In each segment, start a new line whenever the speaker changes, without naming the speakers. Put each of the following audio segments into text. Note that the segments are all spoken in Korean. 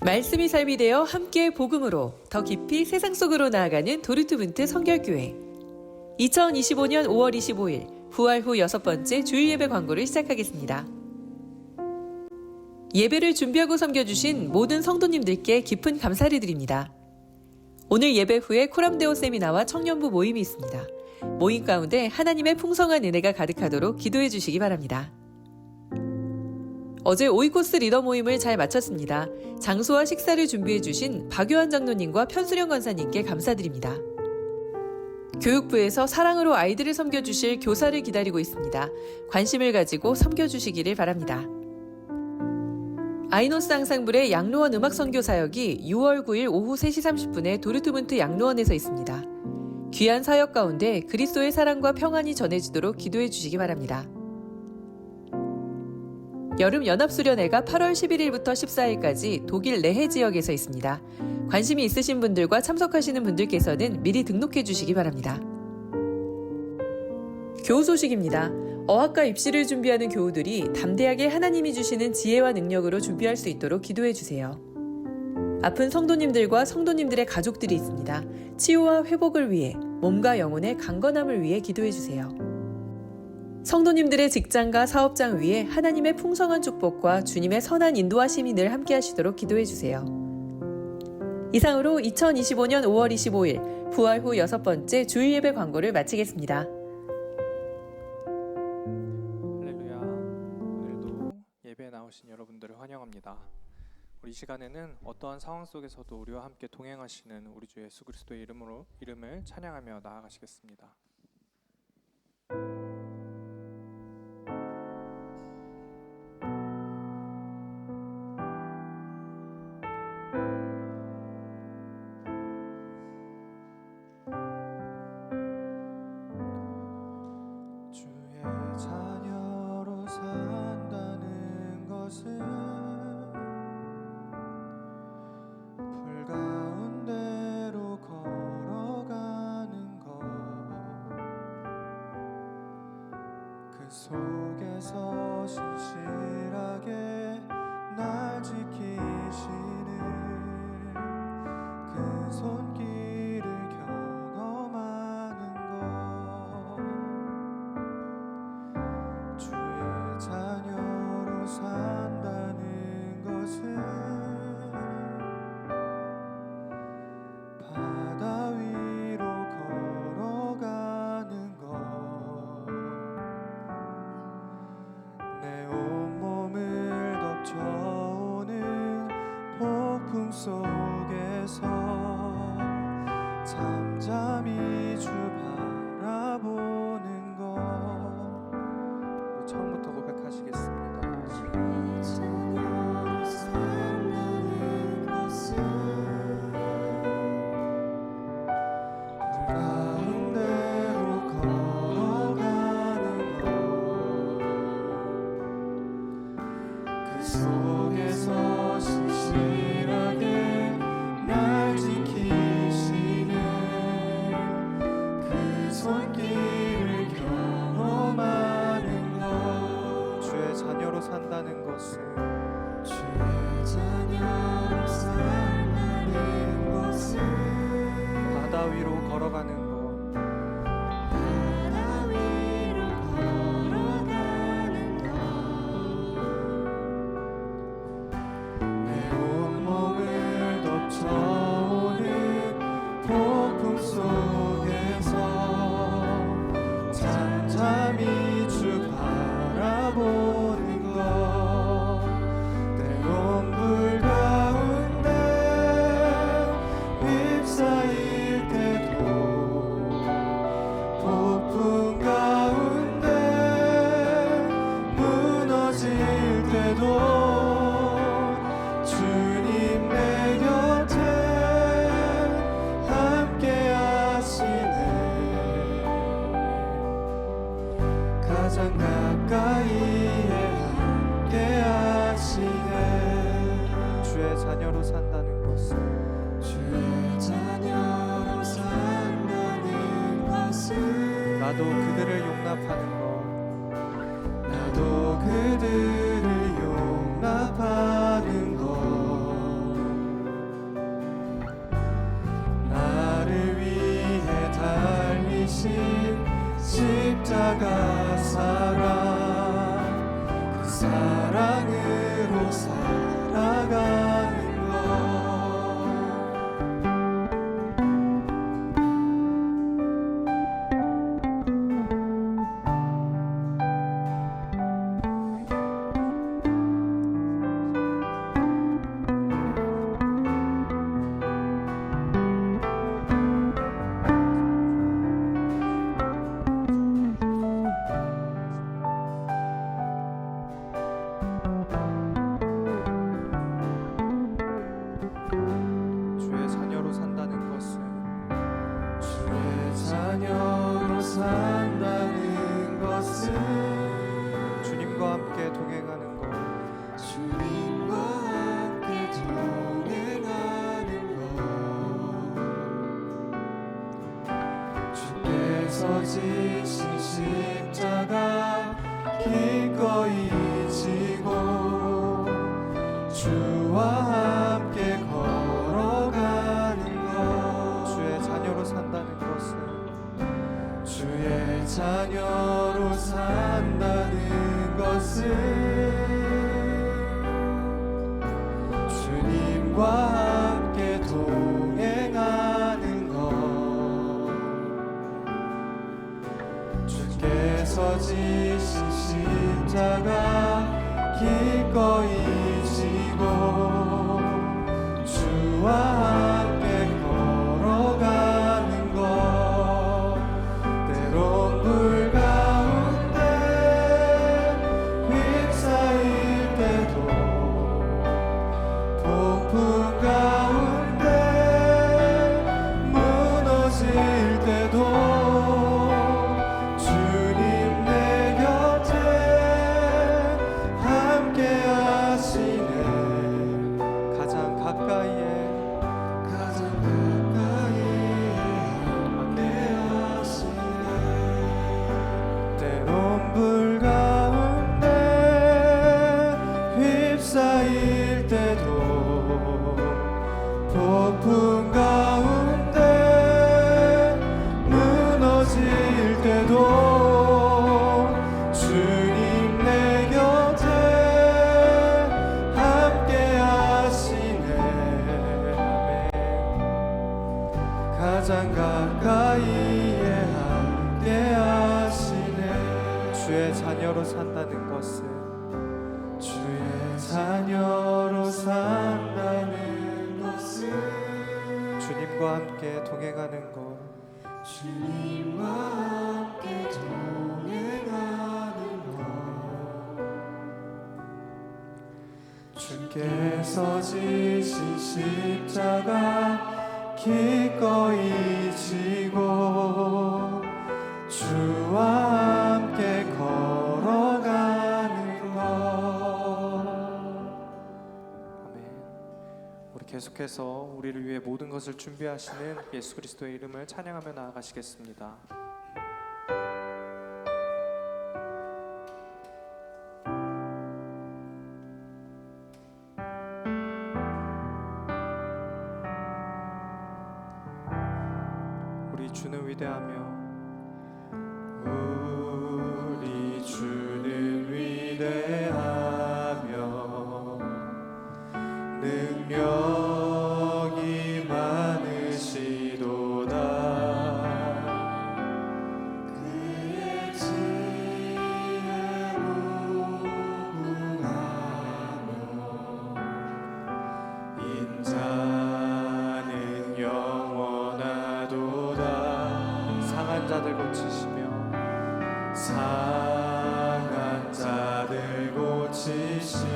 말씀이 삶이 되어 함께 복음으로 더 깊이 세상 속으로 나아가는 도르트문트 성결교회. 2025년 5월 25일 부활 후 6번째 주일 예배 광고를 시작하겠습니다. 예배를 준비하고 섬겨주신 모든 성도님들께 깊은 감사를 드립니다. 오늘 예배 후에 코람데오 세미나와 청년부 모임이 있습니다. 모임 가운데 하나님의 풍성한 은혜가 가득하도록 기도해 주시기 바랍니다. 어제 오이코스 리더 모임을 잘 마쳤습니다. 장소와 식사를 준비해 주신 박요한 장로님과 편수령 권사님께 감사드립니다. 교육부에서 사랑으로 아이들을 섬겨주실 교사를 기다리고 있습니다. 관심을 가지고 섬겨주시기를 바랍니다. 아이노스 앙상블의 양로원 음악 선교 사역이 6월 9일 오후 3시 30분에 도르트문트 양로원에서 있습니다. 귀한 사역 가운데 그리스도의 사랑과 평안이 전해지도록 기도해 주시기 바랍니다. 여름 연합수련회가 8월 11일부터 14일까지 독일 레헤 지역에서 있습니다. 관심이 있으신 분들과 참석하시는 분들께서는 미리 등록해 주시기 바랍니다. 교우 소식입니다. 어학과 입시를 준비하는 교우들이 담대하게 하나님이 주시는 지혜와 능력으로 준비할 수 있도록 기도해 주세요. 아픈 성도님들과 성도님들의 가족들이 있습니다. 치유와 회복을 위해 몸과 영혼의 강건함을 위해 기도해 주세요. 성도님들의 직장과 사업장 위에 하나님의 풍성한 축복과 주님의 선한 인도하심이 늘 함께 하시도록 기도해 주세요. 이상으로 2025년 5월 25일 부활 후 6번째 주일 예배 광고를 마치겠습니다.
할렐루야. 오늘도 예배에 나오신 여러분들을 환영합니다. 우리 시간에는 어떠한 상황 속에서도 우리와 함께 동행하시는 우리 주 예수 그리스도의 이름을 찬양하며 나아가시겠습니다.
자녀로 산다는 것은 불 가운데로 걸어가는 것, 그 속에서 신실하게 날 지키시는 그 손길을 경험하는 것, 자녀로 산다는 것은 바다 위로 걸어가는 것, 내 온몸을 덮쳐오는 폭풍 속에서 잠잠히 주 바라보는 것. 처음부터 고백하시겠습니다.
자녀로 산다는 것은
불 가운데로 걸어가는 것, 그 속에서 신실하게 날 지키시는 그 손길을 경험하는 것, 주의 자녀로 산다는 것은
주의 자녀로 산다는 것은
바다 위로 걸어가는 것,
바다 위로 걸어가는 것,
내 온몸을 덮쳐오는 폭풍 속에서 잠잠히 주 바라보는 것, 때론 불 가운데 휩싸일 때도 폭풍 가운데 무너질 때도 주님 내 곁에 함께 하시네, 가장 가까이에 함께 하시네. 주의 자녀로 산다는 것은
주의 자녀로 산다는 것은
나도 그들을 용납하는 것, 나도 그들을 용납하는 것, 주께서 지신 십자가 기꺼이 지고 주와 함께 걸어가는 것, 주의 자녀로 산다는 것은, 주의 자녀로 산다는 것은 주님과 함께 동행하는 것, 주께서 지신 십자가 기꺼이 지고 주와 함께 걸어가는 것, 때론 불 가운데 휩싸일 때도 폭풍 가운데 무너질 때도 주님 내 곁에 함께 하시네. 가장 가까이에 함께 하시네. 때론 불 가운데 휩싸일 때도 폭풍 가운데 무너질 때도 주님 내 곁에 함께 하시네. 아멘. 가장 가까이에 함께 하시네. 주의 자녀로 산다는 것은, 주의 자녀로 산다는 것은 주님과 함께 동행하는 것, 주님과 함께 동행하는 것, 주께서 지신 십자가 기꺼이 지고 주와 함께 걸어가는 것. 아멘. 우리 계속해서 우리를 위해 모든 것을 준비하시는 예수 그리스도의 이름을 찬양하며 나아가시겠습니다. 우리 주는 위대하며, 우리 주는 위대하며 능력이 많으시도다. 그의 지혜로 구하며 인자는 영원하도다. 상한 자들 고치시며, 상한 자들 고치시며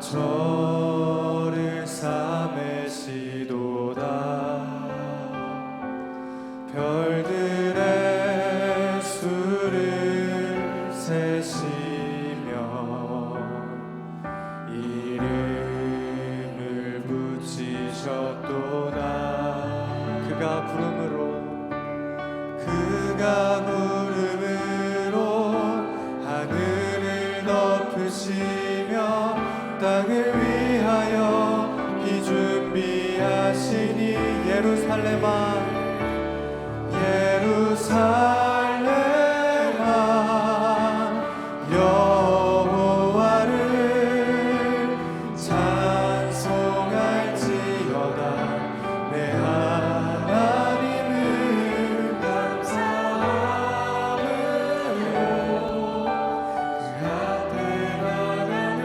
상처를 싸매시도다. 별들의 수를 세시며 이름을 붙이셨도다. 그가 부름으로 하늘을 덮으시며 땅을 위하여 비 준비하시니, 예루살렘아 여호와를 찬송할지어다. 내 하나님을 감사함으로 그 앞에 나가며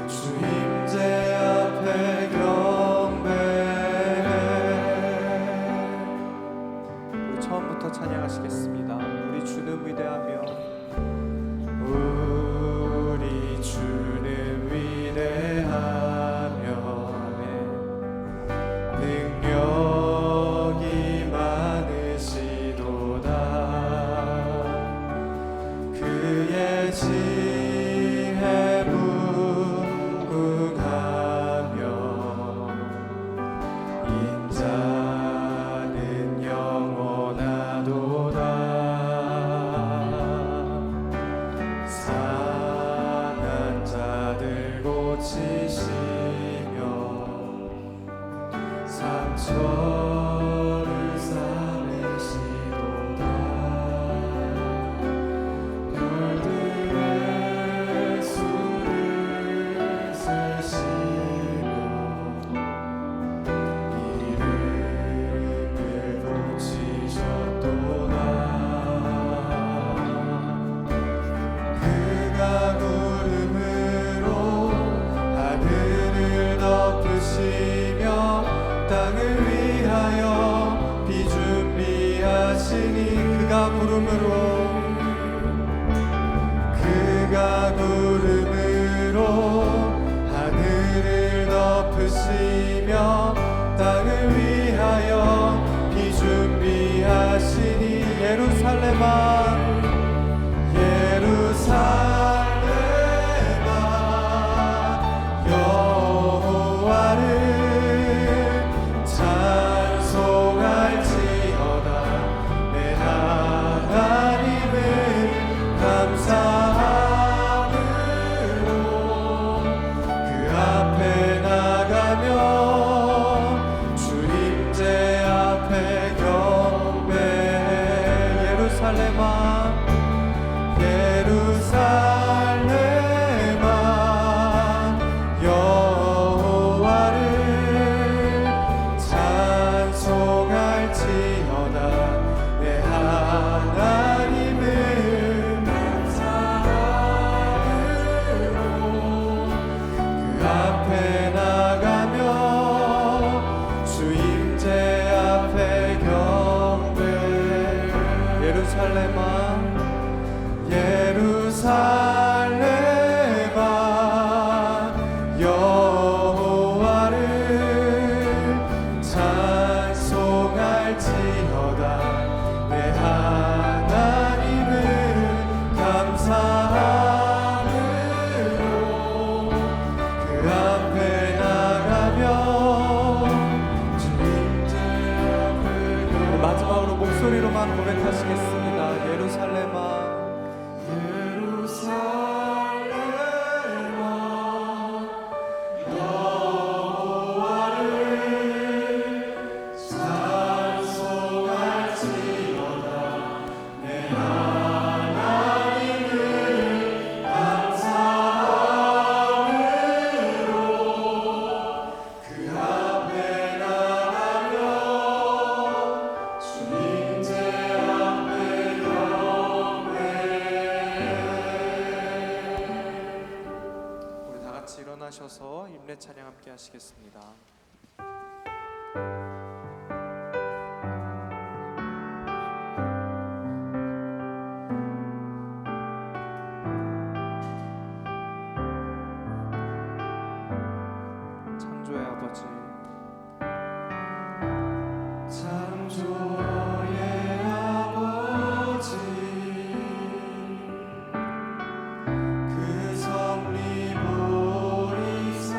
주 임재 앞에 경배해. 우리 처음부터 찬양하시겠습니다. 우리 주는 위대하며, 우리 주는 위대하며 능력이 많으시도다. 그의 지혜 무궁하며 인자
고치시며 상처를 싸매시도다 별들의 수를 세시며 이름을 붙이셨도다 그가 구름으로 하늘을 덮으시며 땅을 위하여 비 준비하시니 그가 구름으로 하늘을 덮으시며 땅을 위하여 비 준비하시니 예루살렘아 여호와를 찬송할지어다 내 하나님을 감사함으로 그 앞에 나가며 주님제 앞에 경배해 예루살렘아 여호와를 찬송할지어다 내 하나님을 감사함으로 그 앞에 나가며 주임제 앞에 경배 예루살렘아 여호와를 찬송할지어다 내 하나님을 감사함으로 그 앞에 나가며 주님들 앞에 마지막으로 목소리로만 고백하시겠습니다. 예루살렘아 일어나셔서 임례 찬양 함께 하시겠습니다.
창조의 아버지
창조의 아버지 그 섭리 보리사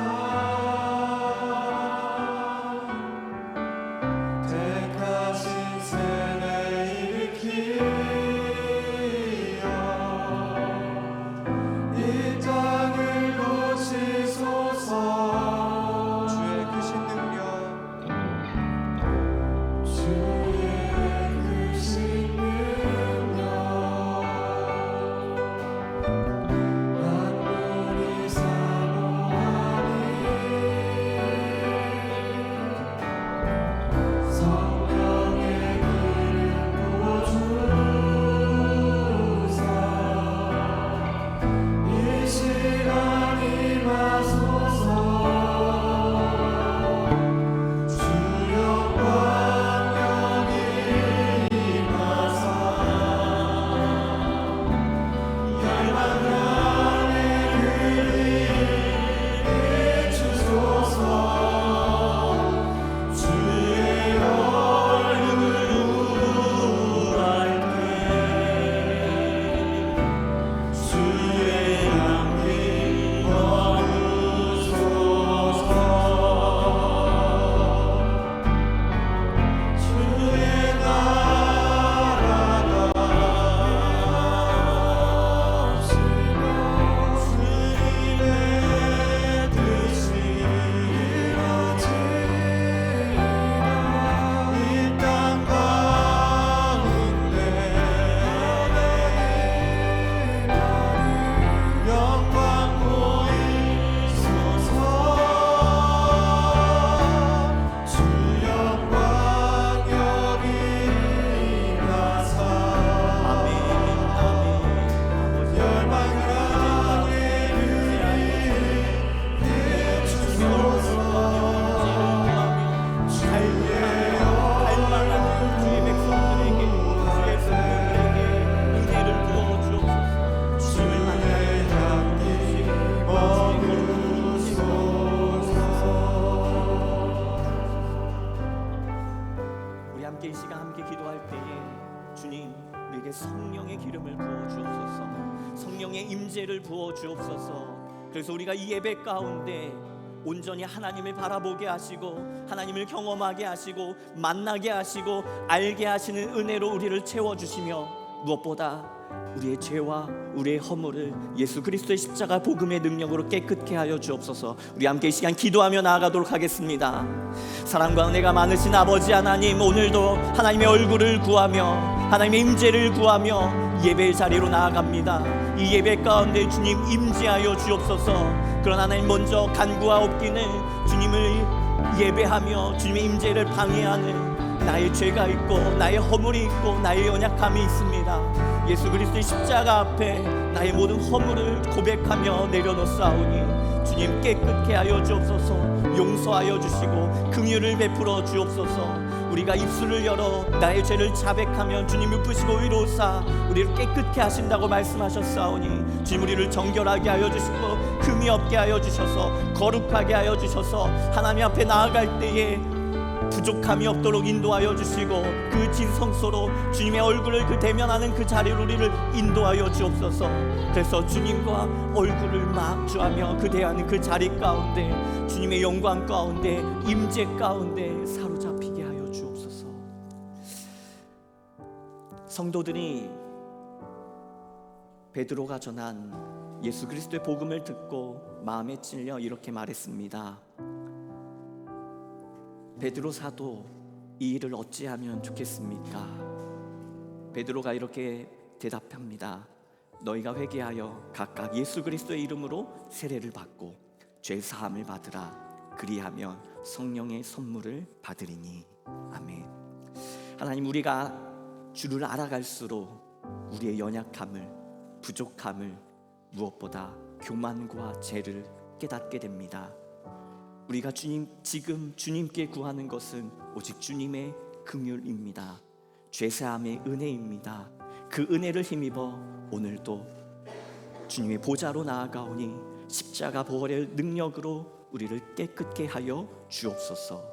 성령의 기름을 부어 주옵소서. 성령의 임재를 부어 주옵소서. 그래서 우리가 이 예배 가운데 온전히 하나님을 바라보게 하시고 하나님을 경험하게 하시고 만나게 하시고 알게 하시는 은혜로 우리를 채워주시며, 무엇보다 우리의 죄와 우리의 허물을 예수 그리스도의 십자가 복음의 능력으로 깨끗게 하여 주옵소서. 우리 함께 이 시간 기도하며 나아가도록 하겠습니다. 사랑과 은혜가 많으신 아버지 하나님, 오늘도 하나님의 얼굴을 구하며 하나님의 임재를 구하며 예배의 자리로 나아갑니다. 이 예배 가운데 주님 임재하여 주옵소서. 그러나 하나님, 먼저 간구하옵기는 주님을 예배하며 주님의 임재를 방해하는 나의 죄가 있고 나의 허물이 있고 나의 연약함이 있습니다. 예수 그리스도의 십자가 앞에 나의 모든 허물을 고백하며 내려놓사오니 주님 깨끗게 하여 주옵소서. 용서하여 주시고 긍휼을 베풀어 주옵소서. 우리가 입술을 열어 나의 죄를 자백하면 주님 읊으시고 위로사 우리를 깨끗게 하신다고 말씀하셨사오니 주님, 우리를 정결하게 하여 주시고 금이 없게 하여 주셔서 거룩하게 하여 주셔서 하나님 앞에 나아갈 때에 부족함이 없도록 인도하여 주시고 그 진성소로 주님의 얼굴을 그 대면하는 그 자리로 우리를 인도하여 주옵소서. 그래서 주님과 얼굴을 마주하며 그 대하는 그 자리 가운데 주님의 영광 가운데 임재 가운데 사로잡히게 하여 주옵소서. 성도들이 베드로가 전한 예수 그리스도의 복음을 듣고 마음에 찔려 이렇게 말했습니다. 베드로 사도, 이 일을 어찌하면 좋겠습니까? 베드로가 이렇게 대답합니다. 너희가 회개하여 각각 예수 그리스도의 이름으로 세례를 받고 죄 사함을 받으라. 그리하면 성령의 선물을 받으리니. 아멘. 하나님, 우리가 주를 알아갈수록 우리의 연약함을, 부족함을, 무엇보다 교만과 죄를 깨닫게 됩니다. 우리가 지금 주님께 구하는 것은 오직 주님의 긍휼입니다. 죄사함의 은혜입니다. 그 은혜를 힘입어 오늘도 주님의 보좌로 나아가오니 십자가 부활의 능력으로 우리를 깨끗게 하여 주옵소서.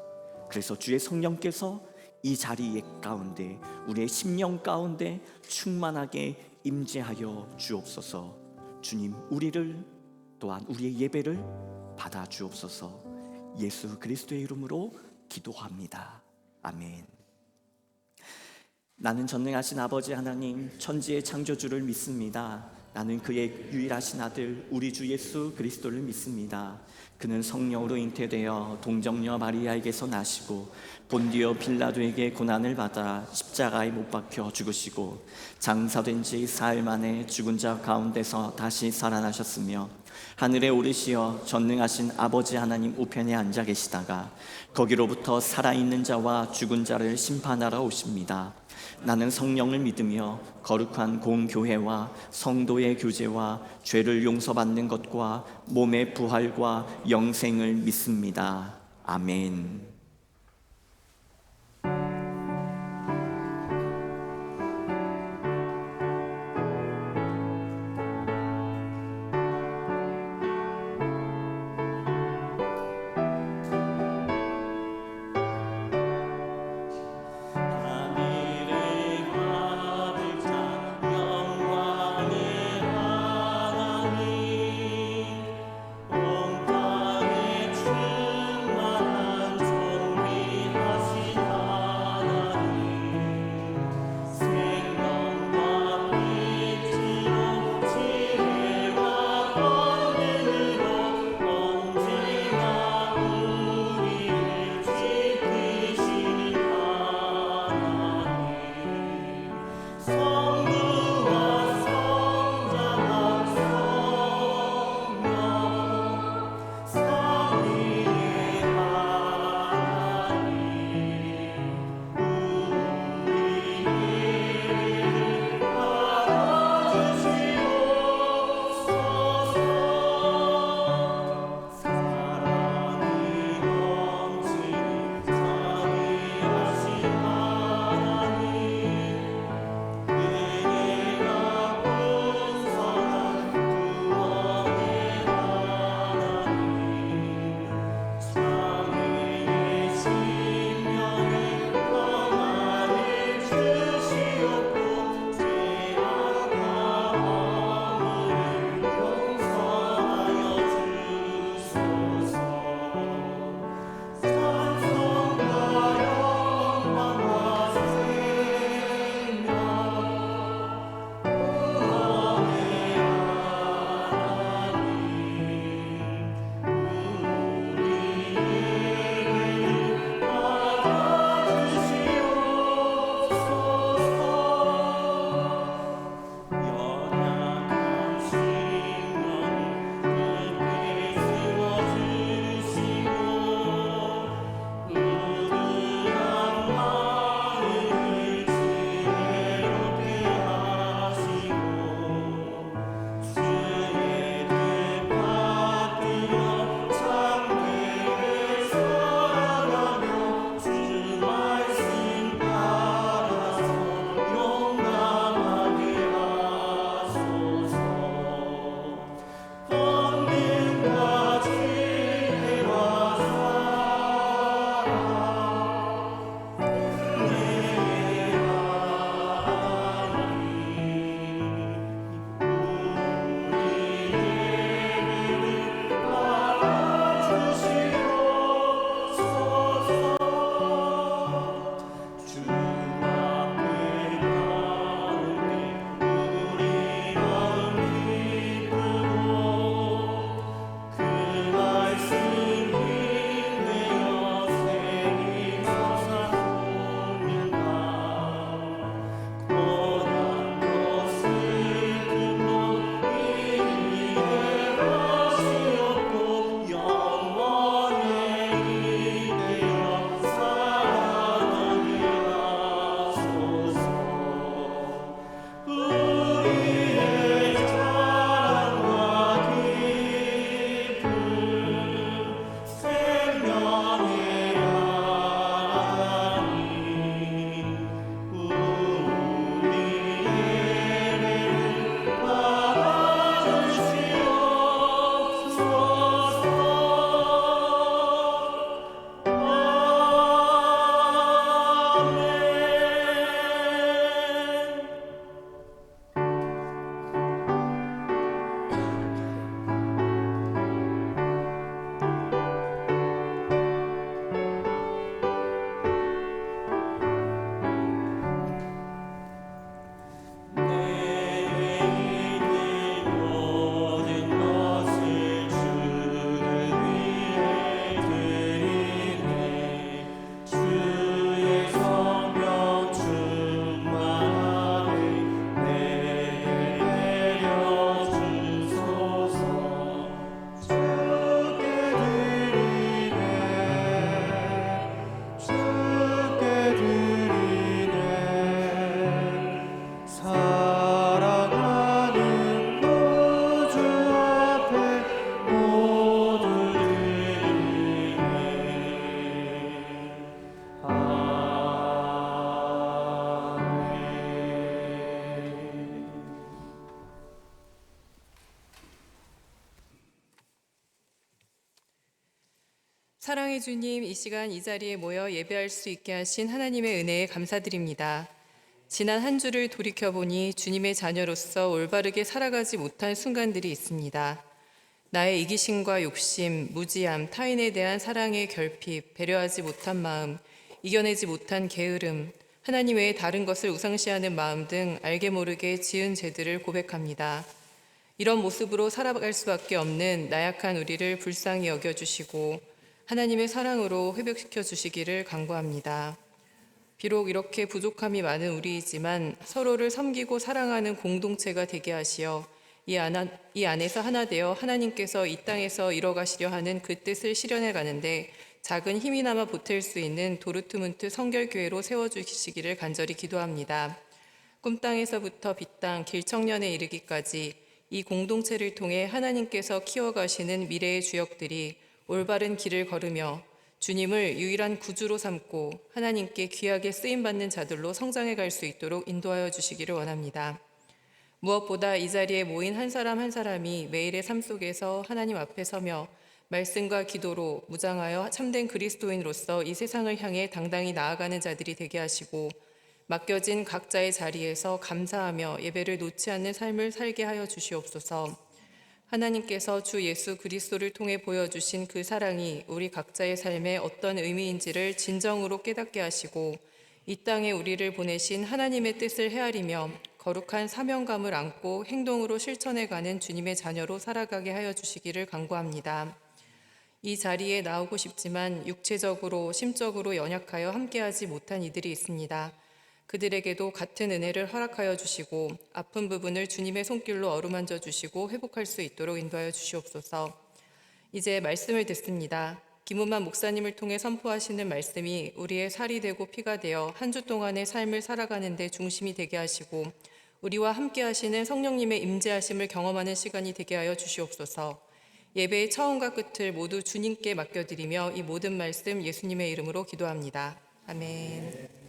그래서 주의 성령께서 이 자리 가운데 우리의 심령 가운데 충만하게 임재하여 주옵소서. 주님, 우리를 또한 우리의 예배를 받아 주옵소서. 예수 그리스도의 이름으로 기도합니다. 아멘. 나는 전능하신 아버지 하나님, 천지의 창조주를 믿습니다. 나는 그의 유일하신 아들 우리 주 예수 그리스도를 믿습니다. 그는 성령으로 잉태되어 동정녀 마리아에게서 나시고 본디오 빌라도에게 고난을 받아 십자가에 못 박혀 죽으시고 장사된 지 사흘 만에 죽은 자 가운데서 다시 살아나셨으며 하늘에 오르시어 전능하신 아버지 하나님 우편에 앉아 계시다가 거기로부터 살아있는 자와 죽은 자를 심판하러 오십니다. 나는 성령을 믿으며 거룩한 공교회와 성도의 교제와 죄를 용서받는 것과 몸의 부활과 영생을 믿습니다. 아멘.
온 땅에 충만한
사랑의 주님, 이 시간 이 자리에 모여 예배할 수 있게 하신 하나님의 은혜에 감사드립니다. 지난 한 주를 돌이켜보니 주님의 자녀로서 올바르게 살아가지 못한 순간들이 있습니다. 나의 이기심과 욕심, 무지함, 타인에 대한 사랑의 결핍, 배려하지 못한 마음, 이겨내지 못한 게으름, 하나님 외에 다른 것을 우상시하는 마음 등 알게 모르게 지은 죄들을 고백합니다. 이런 모습으로 살아갈 수밖에 없는 나약한 우리를 불쌍히 여겨주시고 하나님의 사랑으로 회복시켜 주시기를 간구합니다. 비록 이렇게 부족함이 많은 우리이지만 서로를 섬기고 사랑하는 공동체가 되게 하시어 이 안에서 하나 되어 하나님께서 이 땅에서 이뤄가시려 하는 그 뜻을 실현해 가는데 작은 힘이나마 보탤 수 있는 도르트문트 성결교회로 세워주시기를 간절히 기도합니다. 꿈땅에서부터 빛땅 길청년에 이르기까지 이 공동체를 통해 하나님께서 키워가시는 미래의 주역들이 올바른 길을 걸으며 주님을 유일한 구주로 삼고 하나님께 귀하게 쓰임받는 자들로 성장해 갈 수 있도록 인도하여 주시기를 원합니다. 무엇보다 이 자리에 모인 한 사람 한 사람이 매일의 삶 속에서 하나님 앞에 서며 말씀과 기도로 무장하여 참된 그리스도인으로서 이 세상을 향해 당당히 나아가는 자들이 되게 하시고 맡겨진 각자의 자리에서 감사하며 예배를 놓지 않는 삶을 살게 하여 주시옵소서. 하나님께서 주 예수 그리스도를 통해 보여주신 그 사랑이 우리 각자의 삶에 어떤 의미인지를 진정으로 깨닫게 하시고 이 땅에 우리를 보내신 하나님의 뜻을 헤아리며 거룩한 사명감을 안고 행동으로 실천해가는 주님의 자녀로 살아가게 하여 주시기를 간구합니다. 이 자리에 나오고 싶지만 육체적으로 심적으로 연약하여 함께하지 못한 이들이 있습니다. 그들에게도 같은 은혜를 허락하여 주시고 아픈 부분을 주님의 손길로 어루만져 주시고 회복할 수 있도록 인도하여 주시옵소서. 이제 말씀을 듣습니다. 김은만 목사님을 통해 선포하시는 말씀이 우리의 살이 되고 피가 되어 한 주 동안의 삶을 살아가는 데 중심이 되게 하시고 우리와 함께 하시는 성령님의 임재하심을 경험하는 시간이 되게 하여 주시옵소서. 예배의 처음과 끝을 모두 주님께 맡겨드리며 이 모든 말씀 예수님의 이름으로 기도합니다. 아멘.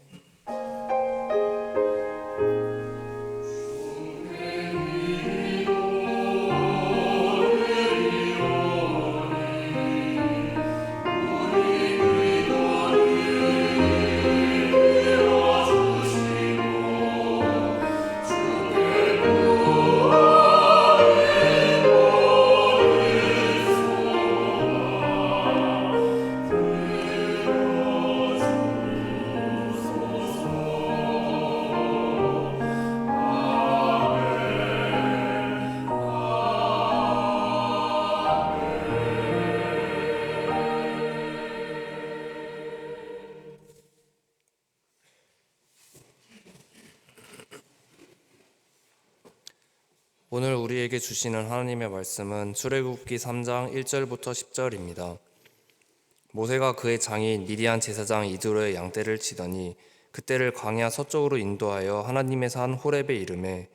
우리에게 주시는 하나님의 말씀은 출애굽기 3장 1절부터 10절입니다. 모세가 그의 장인 미디안 제사장 이드로의 양떼를 치더니 그때를 광야 서쪽으로 인도하여 하나님의 산 호렙에 이르매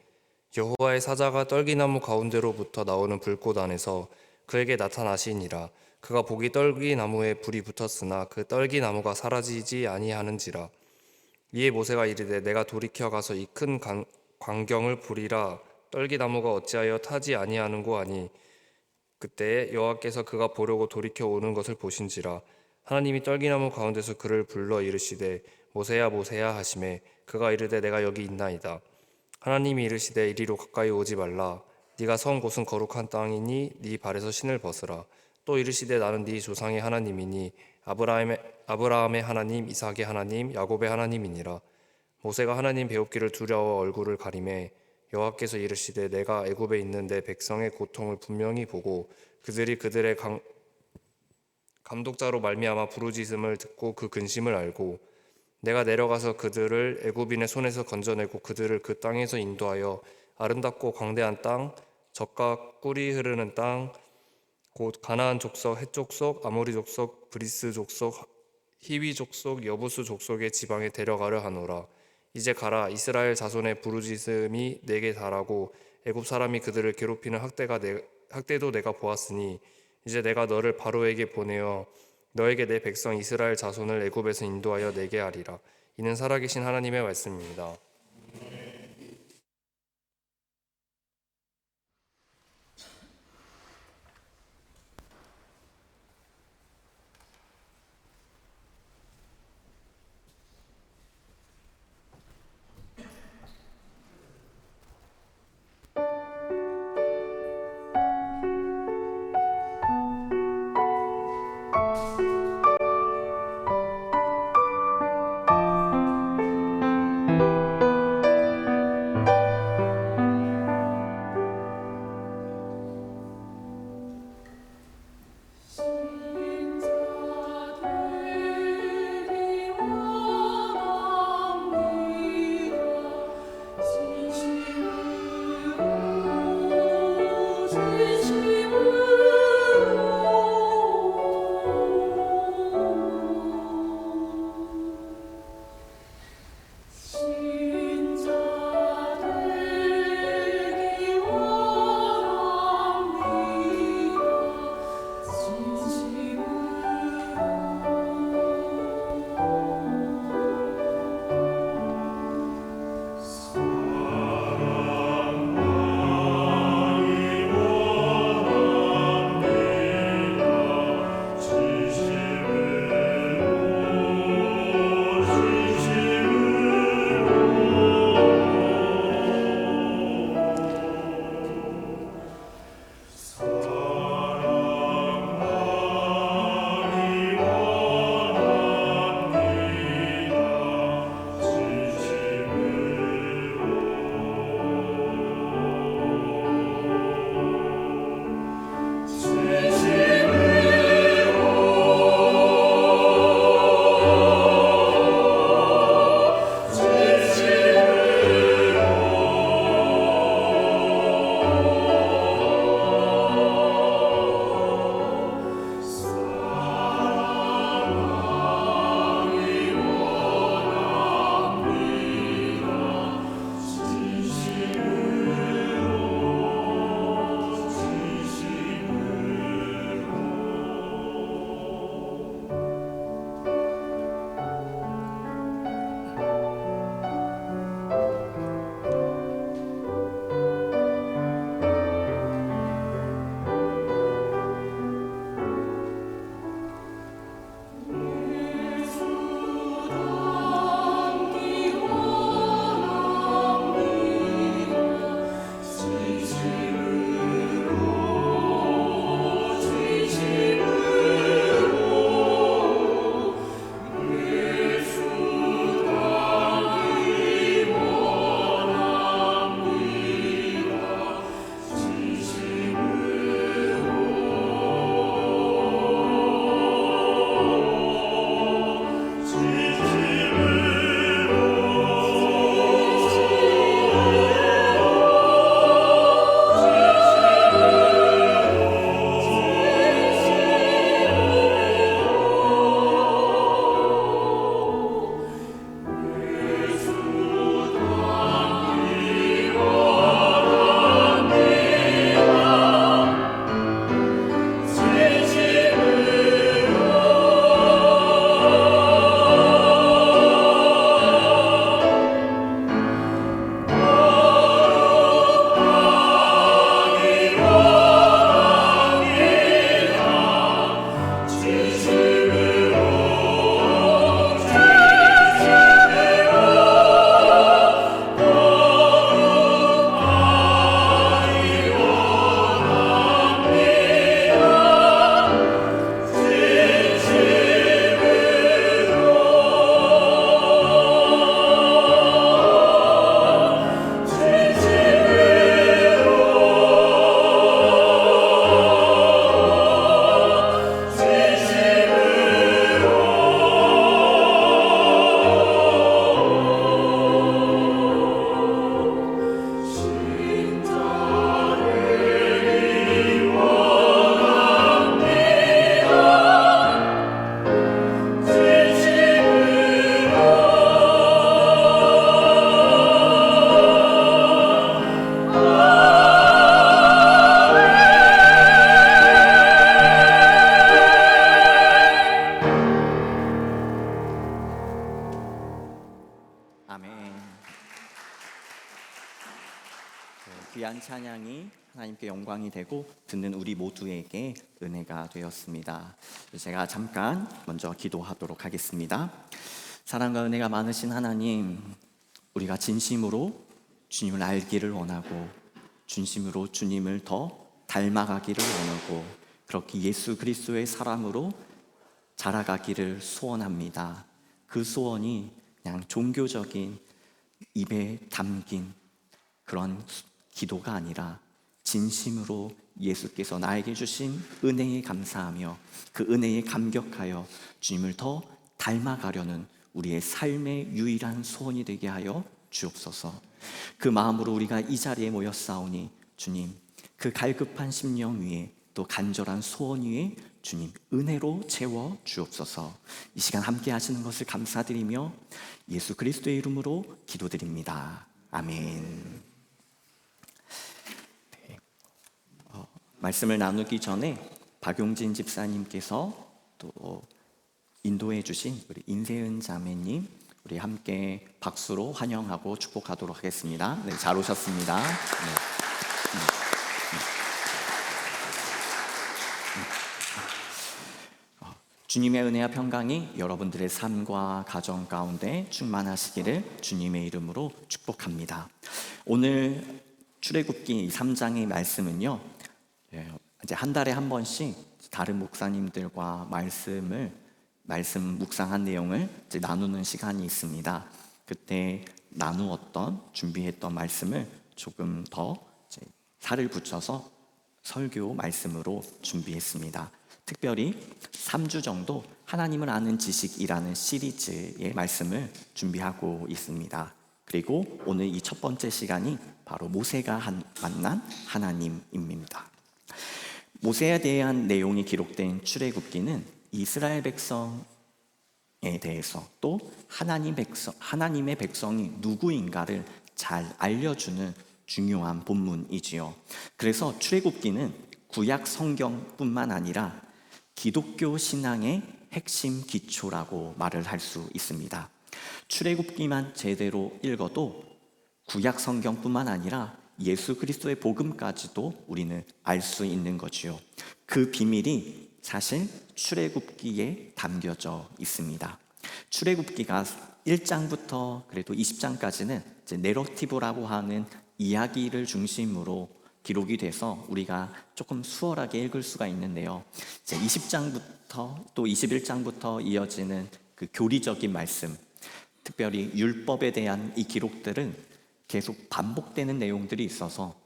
여호와의 사자가 떨기나무 가운데로부터 나오는 불꽃 안에서 그에게 나타나시니라. 그가 보기 떨기나무에 불이 붙었으나 그 떨기나무가 사라지지 아니하는지라. 이에 모세가 이르되 내가 돌이켜 가서 이 큰 광경을 보리라. 떨기나무가 어찌하여 타지 아니하는고 하니 그때에 여호와께서 그가 보려고 돌이켜 오는 것을 보신지라. 하나님이 떨기나무 가운데서 그를 불러 이르시되 모세야 모세야 하시매 그가 이르되 내가 여기 있나이다. 하나님이 이르시되 이리로 가까이 오지 말라. 네가 선 곳은 거룩한 땅이니 네 발에서 신을 벗으라. 또 이르시되 나는 네 조상의 하나님이니 아브라함의 하나님 이삭의 하나님 야곱의 하나님이니라. 모세가 하나님 배웁기를 두려워 얼굴을 가리매 여호와께서 이르시되 내가 애굽에 있는 내 백성의 고통을 분명히 보고 그들이 그들의 감독자로 말미암아 부르짖음을 듣고 그 근심을 알고 내가 내려가서 그들을 애굽인의 손에서 건져내고 그들을 그 땅에서 인도하여 아름답고 광대한 땅 젖과 꿀이 흐르는 땅 곧 가나안 족속, 헷 족속, 아모리 족속, 브리스 족속, 히위 족속, 여부수 족속의 지방에 데려가려 하노라. 이제 가라. 이스라엘 자손의 부르짖음이 내게 달하고 애굽 사람이 그들을 괴롭히는 학대도 내가 보았으니 이제 내가 너를 바로에게 보내어 너에게 내 백성 이스라엘 자손을 애굽에서 인도하여 내게 하리라. 이는 살아계신 하나님의 말씀입니다.
이 찬양이 하나님께 영광이 되고 듣는 우리 모두에게 은혜가 되었습니다. 제가 잠깐 먼저 기도하도록 하겠습니다. 사랑과 은혜가 많으신 하나님, 우리가 진심으로 주님을 알기를 원하고 진심으로 주님을 더 닮아가기를 원하고 그렇게 예수 그리스도의 사랑으로 자라가기를 소원합니다. 그 소원이 그냥 종교적인 입에 담긴 그런 기도가 아니라 진심으로 예수께서 나에게 주신 은혜에 감사하며 그 은혜에 감격하여 주님을 더 닮아가려는 우리의 삶의 유일한 소원이 되게 하여 주옵소서. 그 마음으로 우리가 이 자리에 모였사오니 주님, 그 갈급한 심령 위에 또 간절한 소원 위에 주님 은혜로 채워 주옵소서. 이 시간 함께 하시는 것을 감사드리며 예수 그리스도의 이름으로 기도드립니다. 아멘. 네. 말씀을 나누기 전에 박용진 집사님께서 또 인도해 주신 우리 인세은 자매님, 우리 함께 박수로 환영하고 축복하도록 하겠습니다. 네, 잘 오셨습니다. 네. 주님의 은혜와 평강이 여러분들의 삶과 가정 가운데 충만하시기를 주님의 이름으로 축복합니다. 오늘 출애굽기 3장의 말씀은요, 이제 한 달에 한 번씩 다른 목사님들과 말씀 묵상한 내용을 이제 나누는 시간이 있습니다. 그때 준비했던 말씀을 조금 더 이제 살을 붙여서 설교 말씀으로 준비했습니다. 특별히 3주 정도 하나님을 아는 지식이라는 시리즈의 말씀을 준비하고 있습니다. 그리고 오늘 이 첫 번째 시간이 바로 모세가 만난 하나님입니다. 모세에 대한 내용이 기록된 출애굽기는 이스라엘 백성에 대해서 또 하나님의 백성이 누구인가를 잘 알려주는 중요한 본문이지요. 그래서 출애굽기는 구약 성경뿐만 아니라 기독교 신앙의 핵심 기초라고 말을 할 수 있습니다. 출애굽기만 제대로 읽어도 구약 성경뿐만 아니라 예수 그리스도의 복음까지도 우리는 알 수 있는 거지요. 그 비밀이 사실 출애굽기에 담겨져 있습니다. 출애굽기가 1장부터 그래도 20장까지는 이제 내러티브라고 하는 이야기를 중심으로 기록이 돼서 우리가 조금 수월하게 읽을 수가 있는데요. 이제 20장부터 또 21장부터 이어지는 그 교리적인 말씀, 특별히 율법에 대한 이 기록들은 계속 반복되는 내용들이 있어서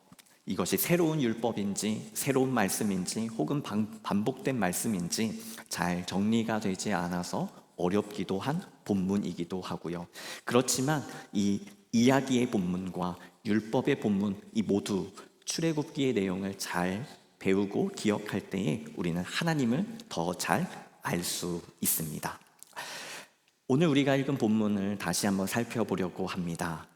이것이 새로운 율법인지 새로운 말씀인지 혹은 반복된 말씀인지 잘 정리가 되지 않아서 어렵기도 한 본문이기도 하고요. 그렇지만 이 이야기의 본문과 율법의 본문 이 모두 출애굽기의 내용을 잘 배우고 기억할 때에 우리는 하나님을 더 잘 알 수 있습니다. 오늘 우리가 읽은 본문을 다시 한번 살펴보려고 합니다.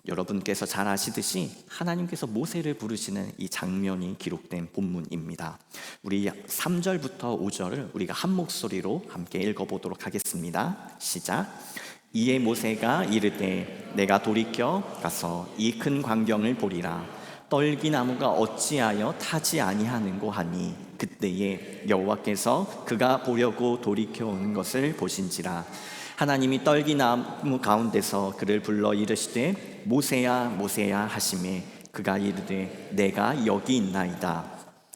여러분께서 잘 아시듯이 하나님께서 모세를 부르시는 이 장면이 기록된 본문입니다. 우리 3절부터 5절을 우리가 한 목소리로 함께 읽어보도록 하겠습니다. 시작. 이에 모세가 이르되 내가 돌이켜 가서 이 큰 광경을 보리라. 떨기나무가 어찌하여 타지 아니하는고 하니 그때에 여호와께서 그가 보려고 돌이켜 오는 것을 보신지라. 하나님이 떨기나무 가운데서 그를 불러 이르시되 모세야 모세야 하시매 그가 이르되 내가 여기 있나이다.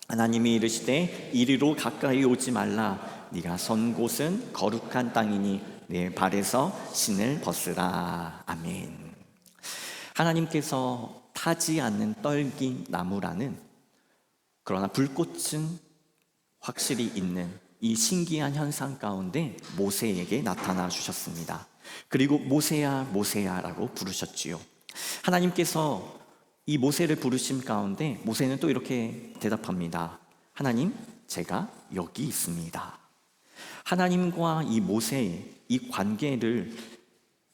하나님이 이르시되 이리로 가까이 오지 말라. 네가 선 곳은 거룩한 땅이니 내 발에서 신을 벗으라. 아멘. 하나님께서 타지 않는 떨기나무라는, 그러나 불꽃은 확실히 있는 이 신기한 현상 가운데 모세에게 나타나 주셨습니다. 그리고 모세야 모세야라고 부르셨지요. 하나님께서 이 모세를 부르심 가운데 모세는 또 이렇게 대답합니다. 하나님, 제가 여기 있습니다. 하나님과 이 모세의 이 관계를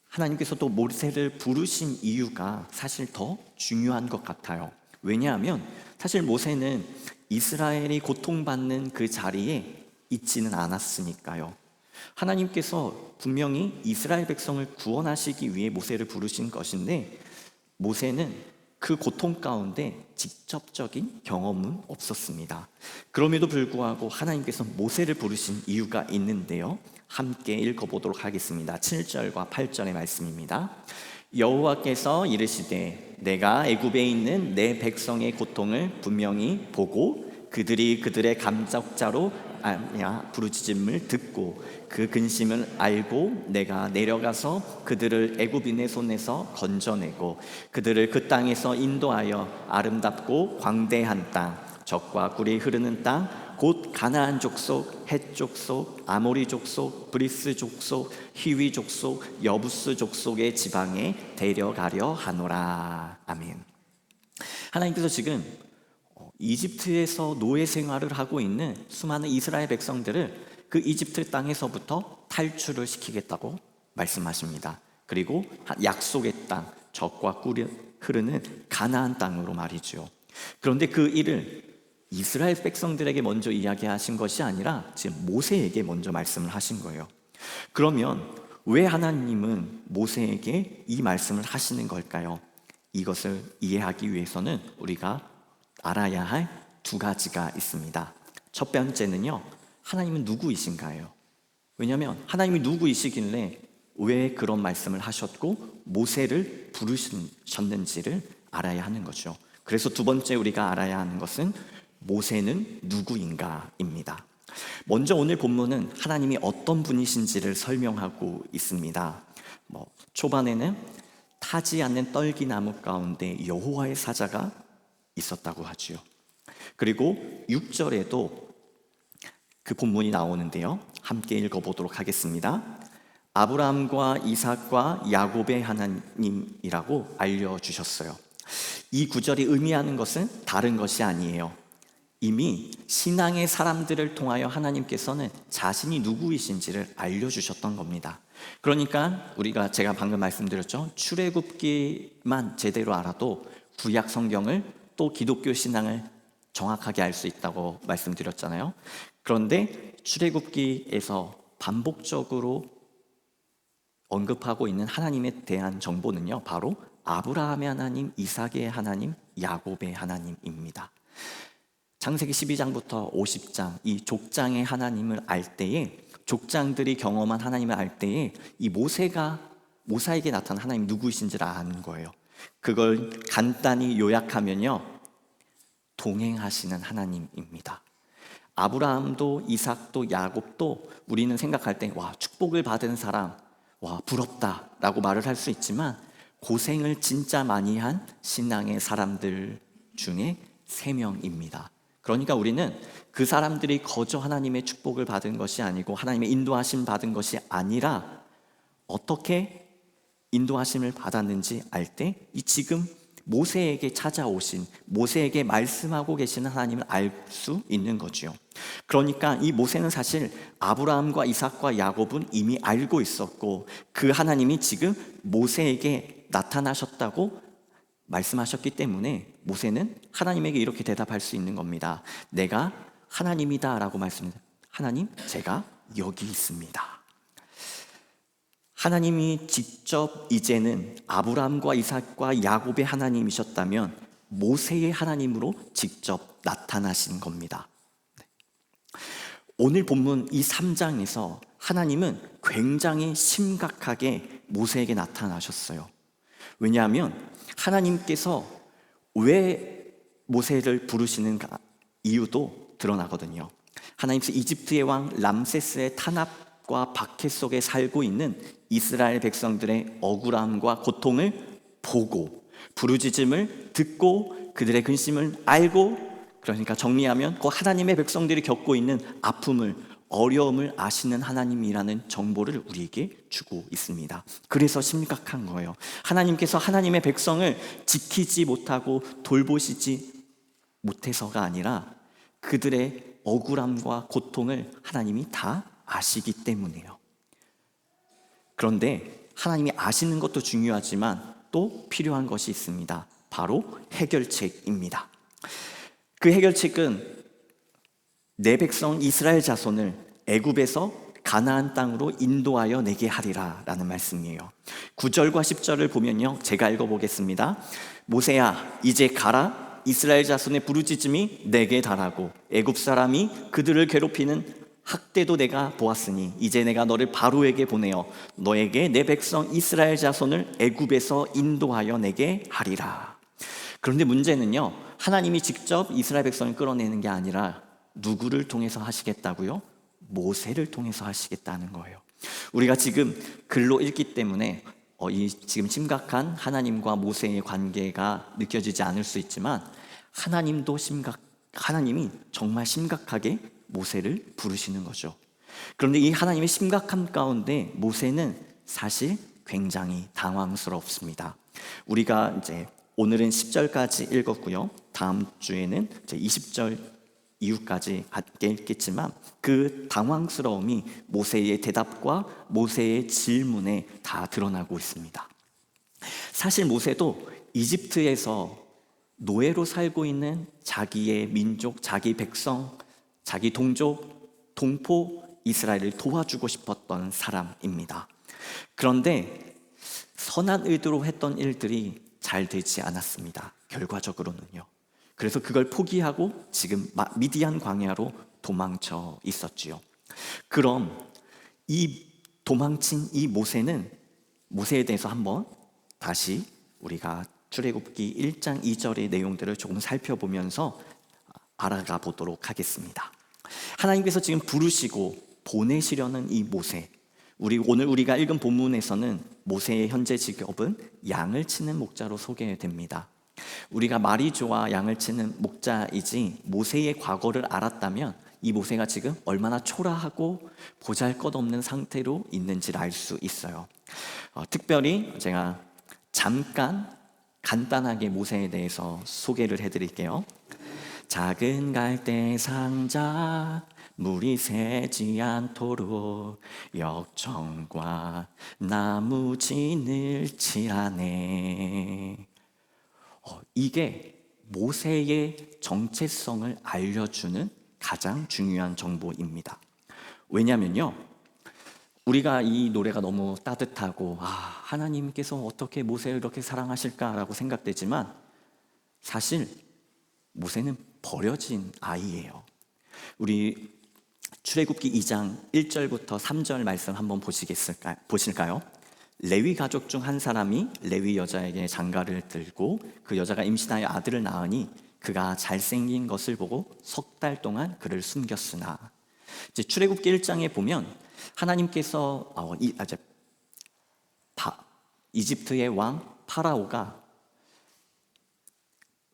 하나님께서 또 모세를 부르신 이유가 사실 더 중요한 것 같아요. 왜냐하면 사실 모세는 이스라엘이 고통받는 그 자리에 있지는 않았으니까요. 하나님께서 분명히 이스라엘 백성을 구원하시기 위해 모세를 부르신 것인데 모세는 그 고통 가운데 직접적인 경험은 없었습니다. 그럼에도 불구하고 하나님께서 모세를 부르신 이유가 있는데요. 함께 읽어보도록 하겠습니다. 7절과 8절의 말씀입니다. 여호와께서 이르시되 내가 애굽에 있는 내 백성의 고통을 분명히 보고 그들이 그들의 감독자로 부르짖음을 듣고 그 근심을 알고 내가 내려가서 그들을 애굽인의 손에서 건져내고 그들을 그 땅에서 인도하여 아름답고 광대한 땅 젖과 꿀이 흐르는 땅 곧 가나안 족속, 헷 족속, 아모리 족속, 브리스 족속, 히위 족속, 여부스 족속의 지방에 데려가려 하노라. 아멘. 하나님께서 지금 이집트에서 노예 생활을 하고 있는 수많은 이스라엘 백성들을 그 이집트 땅에서부터 탈출을 시키겠다고 말씀하십니다. 그리고 약속의 땅, 젖과 꿀이 흐르는 가나안 땅으로 말이죠. 그런데 그 일을 이스라엘 백성들에게 먼저 이야기하신 것이 아니라 지금 모세에게 먼저 말씀을 하신 거예요. 그러면 왜 하나님은 모세에게 이 말씀을 하시는 걸까요? 이것을 이해하기 위해서는 우리가 알아야 할 두 가지가 있습니다. 첫 번째는요, 하나님은 누구이신가요? 왜냐하면 하나님이 누구이시길래 왜 그런 말씀을 하셨고 모세를 부르셨는지를 알아야 하는 거죠. 그래서 두 번째 우리가 알아야 하는 것은 모세는 누구인가입니다. 먼저 오늘 본문은 하나님이 어떤 분이신지를 설명하고 있습니다. 초반에는 타지 않는 떨기나무 가운데 여호와의 사자가 있었다고 하죠. 그리고 6절에도 그 본문이 나오는데요. 함께 읽어보도록 하겠습니다. 아브라함과 이삭과 야곱의 하나님이라고 알려주셨어요. 이 구절이 의미하는 것은 다른 것이 아니에요. 이미 신앙의 사람들을 통하여 하나님께서는 자신이 누구이신지를 알려주셨던 겁니다. 그러니까 제가 방금 말씀드렸죠. 출애굽기만 제대로 알아도 구약 성경을 또 기독교 신앙을 정확하게 알 수 있다고 말씀드렸잖아요. 그런데 출애굽기에서 반복적으로 언급하고 있는 하나님에 대한 정보는요, 바로 아브라함의 하나님, 이삭의 하나님, 야곱의 하나님입니다. 창세기 12장부터 50장 이 족장의 하나님을 알 때에, 족장들이 경험한 하나님을 알 때에 이 모세에게 나타난 하나님 누구이신지를 아는 거예요. 그걸 간단히 요약하면요, 동행하시는 하나님입니다. 아브라함도 이삭도 야곱도 우리는 생각할 때 와, 축복을 받은 사람, 와, 부럽다 라고 말을 할 수 있지만 고생을 진짜 많이 한 신앙의 사람들 중에 3명입니다. 그러니까 우리는 그 사람들이 거저 하나님의 축복을 받은 것이 아니고 하나님의 인도하심 받은 것이 아니라 어떻게 인도하심을 받았는지 알 때 이 지금 모세에게 찾아오신, 모세에게 말씀하고 계시는 하나님을 알 수 있는 거죠. 그러니까 이 모세는 사실 아브라함과 이삭과 야곱은 이미 알고 있었고 그 하나님이 지금 모세에게 나타나셨다고 말씀하셨기 때문에 모세는 하나님에게 이렇게 대답할 수 있는 겁니다. 내가 하나님이다 라고 말씀합니다. 하나님, 제가 여기 있습니다. 하나님이 직접 이제는 아브라함과 이삭과 야곱의 하나님이셨다면 모세의 하나님으로 직접 나타나신 겁니다. 오늘 본문 이 3장에서 하나님은 굉장히 심각하게 모세에게 나타나셨어요. 왜냐하면 하나님께서 왜 모세를 부르시는 이유도 드러나거든요. 하나님께서 이집트의 왕 람세스의 탄압과 박해 속에 살고 있는 이스라엘 백성들의 억울함과 고통을 보고 부르짖음을 듣고 그들의 근심을 알고, 그러니까 정리하면 그 하나님의 백성들이 겪고 있는 아픔을, 어려움을 아시는 하나님이라는 정보를 우리에게 주고 있습니다. 그래서 심각한 거예요. 하나님께서 하나님의 백성을 지키지 못하고 돌보시지 못해서가 아니라 그들의 억울함과 고통을 하나님이 다 아시기 때문이에요. 그런데 하나님이 아시는 것도 중요하지만 또 필요한 것이 있습니다. 바로 해결책입니다. 그 해결책은 내 백성 이스라엘 자손을 애굽에서 가나안 땅으로 인도하여 내게 하리라 라는 말씀이에요. 9절과 10절을 보면요, 제가 읽어보겠습니다. 모세야, 이제 가라. 이스라엘 자손의 부르짖음이 내게 달하고 애굽 사람이 그들을 괴롭히는 학대도 내가 보았으니 이제 내가 너를 바로에게 보내어 너에게 내 백성 이스라엘 자손을 애굽에서 인도하여 내게 하리라. 그런데 문제는요, 하나님이 직접 이스라엘 백성을 끌어내는 게 아니라 누구를 통해서 하시겠다고요? 모세를 통해서 하시겠다는 거예요. 우리가 지금 글로 읽기 때문에 이 지금 심각한 하나님과 모세의 관계가 느껴지지 않을 수 있지만 하나님이 정말 심각하게 모세를 부르시는 거죠. 그런데 이 하나님의 심각함 가운데 모세는 사실 굉장히 당황스럽습니다. 우리가 이제 오늘은 10절까지 읽었고요. 다음 주에는 이제 20절 이후까지 함께 읽겠지만 그 당황스러움이 모세의 대답과 모세의 질문에 다 드러나고 있습니다. 사실 모세도 이집트에서 노예로 살고 있는 자기의 민족, 자기 백성, 자기 동족, 동포 이스라엘을 도와주고 싶었던 사람입니다. 그런데 선한 의도로 했던 일들이 잘 되지 않았습니다. 결과적으로는요. 그래서 그걸 포기하고 지금 미디안 광야로 도망쳐 있었지요. 그럼 이 도망친 이 모세에 대해서 한번 다시 우리가 출애굽기 1장 2절의 내용들을 조금 살펴보면서 알아가 보도록 하겠습니다. 하나님께서 지금 부르시고 보내시려는 이 모세, 오늘 우리가 읽은 본문에서는 모세의 현재 직업은 양을 치는 목자로 소개됩니다. 우리가 말이 좋아 양을 치는 목자이지 모세의 과거를 알았다면 이 모세가 지금 얼마나 초라하고 보잘것없는 상태로 있는지를 알 수 있어요. 특별히 제가 잠깐 간단하게 모세에 대해서 소개를 해드릴게요. 작은 갈대 상자 물이 새지 않도록 역청과 나무 진을 칠하네. 이게 모세의 정체성을 알려주는 가장 중요한 정보입니다. 왜냐면요, 우리가 이 노래가 너무 따뜻하고 하나님께서 어떻게 모세를 이렇게 사랑하실까라고 생각되지만 사실 모세는 버려진 아이예요. 우리 출애굽기 2장 1절부터 3절 말씀 한번 보실까요? 레위 가족 중 한 사람이 레위 여자에게 장가를 들고 그 여자가 임신하여 아들을 낳으니 그가 잘생긴 것을 보고 3달 동안 그를 숨겼으나, 이제 출애굽기 1장에 보면 하나님께서 이집트의 왕 파라오가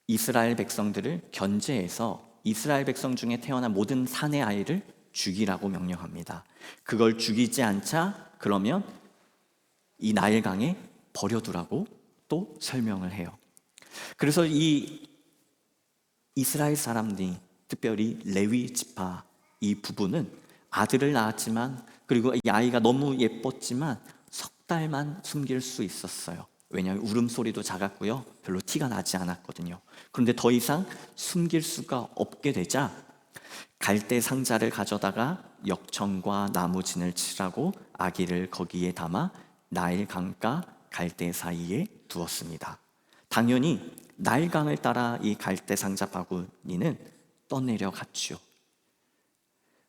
이스라엘 백성들을 견제해서 이스라엘 백성 중에 태어난 모든 사내 아이를 죽이라고 명령합니다. 그걸 죽이지 않자 그러면 이 나일강에 버려두라고 또 설명을 해요. 그래서 이 이스라엘 사람들이, 특별히 레위 지파 이 부부는 아들을 낳았지만, 그리고 이 아이가 너무 예뻤지만 3달만 숨길 수 있었어요. 왜냐하면 울음소리도 작았고요, 별로 티가 나지 않았거든요. 그런데 더 이상 숨길 수가 없게 되자 갈대 상자를 가져다가 역청과 나무진을 칠하고 아기를 거기에 담아 나일 강과 갈대 사이에 두었습니다. 당연히 나일 강을 따라 이 갈대 상자 바구니는 떠내려갔죠.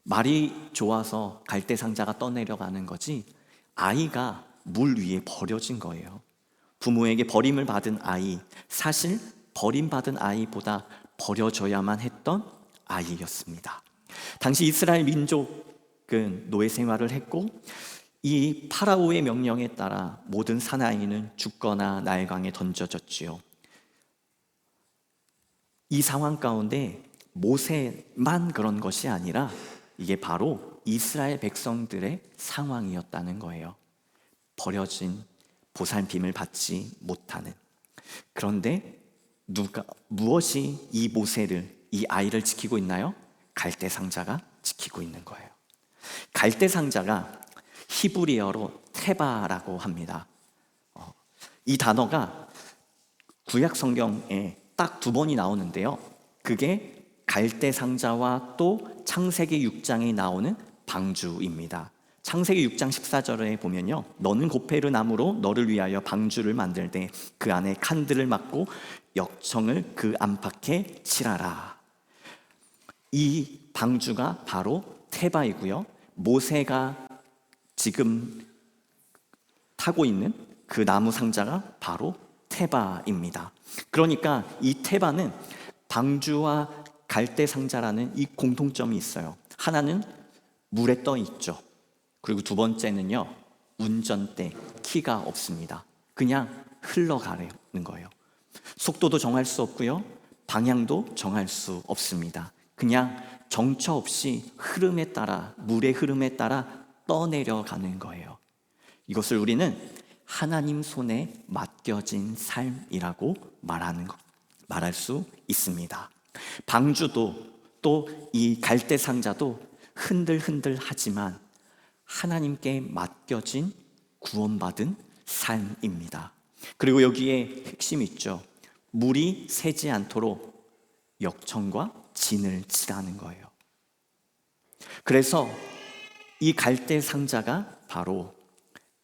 말이 좋아서 갈대 상자가 떠내려가는 거지 아이가 물 위에 버려진 거예요. 부모에게 버림을 받은 아이, 사실 버림받은 아이보다 버려져야만 했던 아이였습니다. 당시 이스라엘 민족은 노예 생활을 했고 이 파라오의 명령에 따라 모든 사나이는 죽거나 나일강에 던져졌지요. 이 상황 가운데 모세만 그런 것이 아니라 이게 바로 이스라엘 백성들의 상황이었다는 거예요. 버려진 보살핌을 받지 못하는. 그런데 무엇이 이 모세를, 이 아이를 지키고 있나요? 갈대 상자가 지키고 있는 거예요. 갈대 상자가 히브리어로 테바라고 합니다. 이 단어가 구약 성경에 딱 2번이 나오는데요. 그게 갈대 상자와 또 창세기 6장에 나오는 방주입니다. 창세기 6장 14절에 보면요, 너는 고페르 나무로 너를 위하여 방주를 만들되 그 안에 칸들을 막고 역청을 그 안팎에 칠하라. 이 방주가 바로 테바이고요, 모세가 지금 타고 있는 그 나무 상자가 바로 테바입니다. 그러니까 이 테바는 방주와 갈대 상자라는 이 공통점이 있어요. 하나는 물에 떠 있죠. 그리고 두 번째는요, 운전대 키가 없습니다. 그냥 흘러가는 거예요. 속도도 정할 수 없고요, 방향도 정할 수 없습니다. 그냥 정처 없이 흐름에 따라, 물의 흐름에 따라 떠내려가는 거예요. 이것을 우리는 하나님 손에 맡겨진 삶이라고 말할 수 있습니다. 방주도 또 이 갈대 상자도 흔들흔들하지만 하나님께 맡겨진 구원받은 삶입니다. 그리고 여기에 핵심이 있죠. 물이 새지 않도록 역청과 진을 칠하는 거예요. 그래서 이 갈대 상자가 바로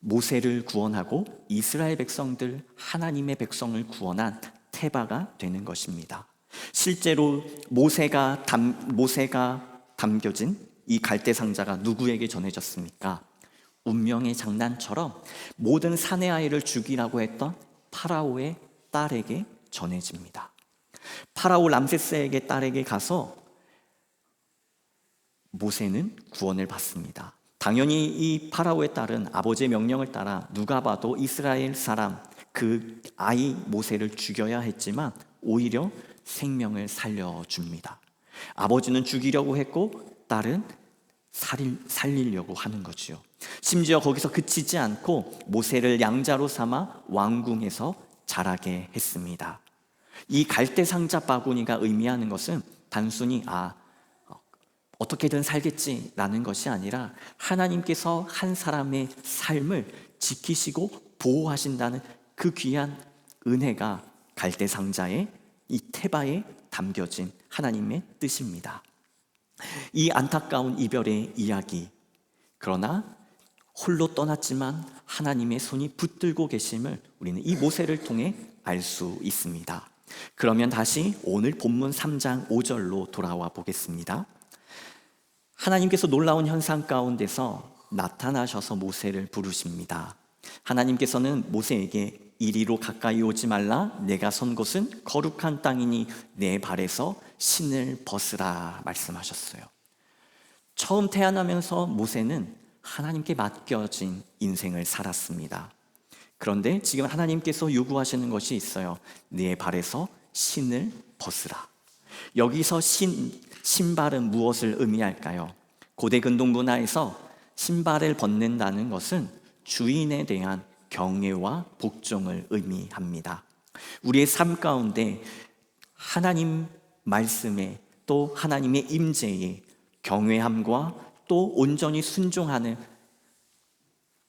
모세를 구원하고 이스라엘 백성들, 하나님의 백성을 구원한 테바가 되는 것입니다. 실제로 모세가 담겨진 이 갈대 상자가 누구에게 전해졌습니까? 운명의 장난처럼 모든 사내 아이를 죽이라고 했던 파라오의 딸에게 전해집니다. 파라오 람세스에게 딸에게 가서 모세는 구원을 받습니다. 당연히 이 파라오의 딸은 아버지의 명령을 따라 누가 봐도 이스라엘 사람, 그 아이 모세를 죽여야 했지만 오히려 생명을 살려줍니다. 아버지는 죽이려고 했고 딸은 살리려고 하는 거지요. 심지어 거기서 그치지 않고 모세를 양자로 삼아 왕궁에서 자라게 했습니다. 이 갈대 상자 바구니가 의미하는 것은 단순히 어떻게든 살겠지라는 것이 아니라 하나님께서 한 사람의 삶을 지키시고 보호하신다는 그 귀한 은혜가 갈대 상자에, 이 테바에 담겨진 하나님의 뜻입니다. 이 안타까운 이별의 이야기, 그러나 홀로 떠났지만 하나님의 손이 붙들고 계심을 우리는 이 모세를 통해 알 수 있습니다. 그러면 다시 오늘 본문 3장 5절로 돌아와 보겠습니다. 하나님께서 놀라운 현상 가운데서 나타나셔서 모세를 부르십니다. 하나님께서는 모세에게 이리로 가까이 오지 말라, 내가 선 곳은 거룩한 땅이니 내 발에서 신을 벗으라 말씀하셨어요. 처음 태어나면서 모세는 하나님께 맡겨진 인생을 살았습니다. 그런데 지금 하나님께서 요구하시는 것이 있어요. 내 발에서 신을 벗으라. 여기서 신발은 무엇을 의미할까요? 고대 근동 문화에서 신발을 벗는다는 것은 주인에 대한 경외와 복종을 의미합니다. 우리의 삶 가운데 하나님 말씀에 또 하나님의 임재에 경외함과 또 온전히 순종하는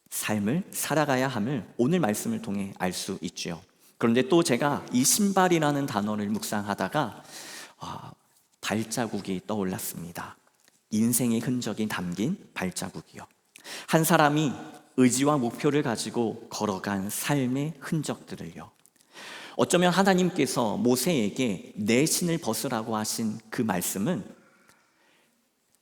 삶을 살아가야 함을 오늘 말씀을 통해 알 수 있죠. 그런데 또 제가 이 신발이라는 단어를 묵상하다가 발자국이 떠올랐습니다. 인생의 흔적이 담긴 발자국이요. 한 사람이 의지와 목표를 가지고 걸어간 삶의 흔적들을요. 어쩌면 하나님께서 모세에게 내 신을 벗으라고 하신 그 말씀은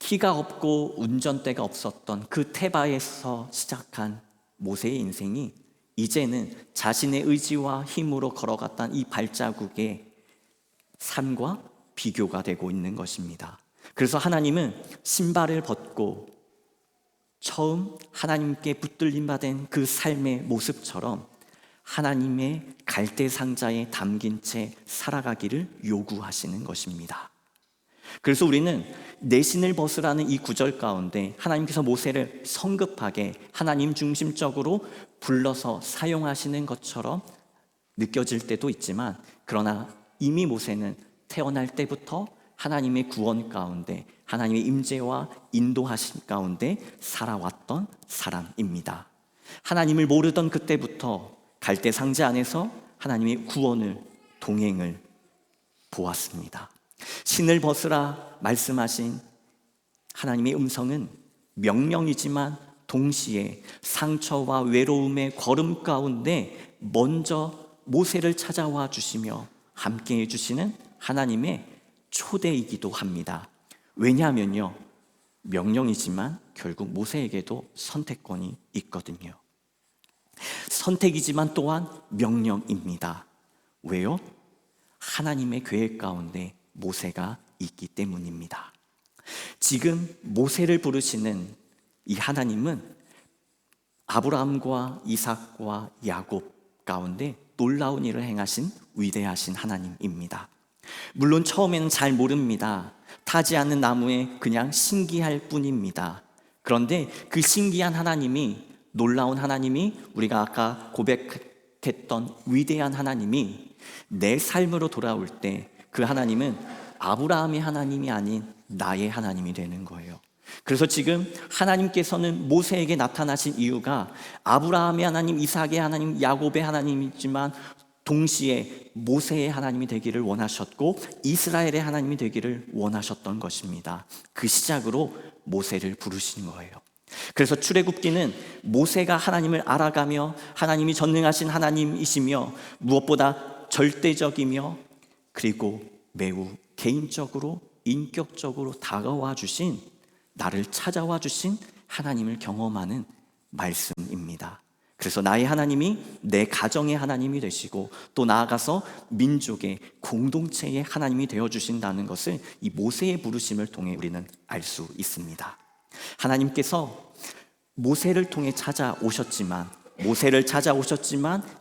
키가 없고 운전대가 없었던 그 테바에서 시작한 모세의 인생이 이제는 자신의 의지와 힘으로 걸어갔던 이 발자국의 삶과 비교가 되고 있는 것입니다. 그래서 하나님은 신발을 벗고 처음 하나님께 붙들림 받은 그 삶의 모습처럼 하나님의 갈대 상자에 담긴 채 살아가기를 요구하시는 것입니다. 그래서 우리는 내 신을 벗으라는 이 구절 가운데 하나님께서 모세를 성급하게 하나님 중심적으로 불러서 사용하시는 것처럼 느껴질 때도 있지만, 그러나 이미 모세는 태어날 때부터 하나님의 구원 가운데 하나님의 임재와 인도하심 가운데 살아왔던 사람입니다. 하나님을 모르던 그때부터 갈대 상자 안에서 하나님의 구원을, 동행을 보았습니다. 신을 벗으라 말씀하신 하나님의 음성은 명령이지만 동시에 상처와 외로움의 걸음 가운데 먼저 모세를 찾아와 주시며 함께 해주시는 하나님의 초대이기도 합니다. 왜냐하면요, 명령이지만 결국 모세에게도 선택권이 있거든요. 선택이지만 또한 명령입니다. 왜요? 하나님의 계획 가운데 모세가 있기 때문입니다. 지금 모세를 부르시는 이 하나님은 아브라함과 이삭과 야곱 가운데 놀라운 일을 행하신 위대하신 하나님입니다. 물론 처음에는 잘 모릅니다. 타지 않는 나무에 그냥 신기할 뿐입니다. 그런데 그 신기한 하나님이, 놀라운 하나님이, 우리가 아까 고백했던 위대한 하나님이 내 삶으로 돌아올 때 그 하나님은 아브라함의 하나님이 아닌 나의 하나님이 되는 거예요. 그래서 지금 하나님께서는 모세에게 나타나신 이유가 아브라함의 하나님, 이삭의 하나님, 야곱의 하나님이지만 동시에 모세의 하나님이 되기를 원하셨고 이스라엘의 하나님이 되기를 원하셨던 것입니다. 그 시작으로 모세를 부르신 거예요. 그래서 출애굽기는 모세가 하나님을 알아가며 하나님이 전능하신 하나님이시며 무엇보다 절대적이며 그리고 매우 개인적으로 인격적으로 다가와 주신, 나를 찾아와 주신 하나님을 경험하는 말씀입니다. 그래서 나의 하나님이 내 가정의 하나님이 되시고 또 나아가서 민족의 공동체의 하나님이 되어주신다는 것을 이 모세의 부르심을 통해 우리는 알 수 있습니다. 하나님께서 모세를 통해 찾아오셨지만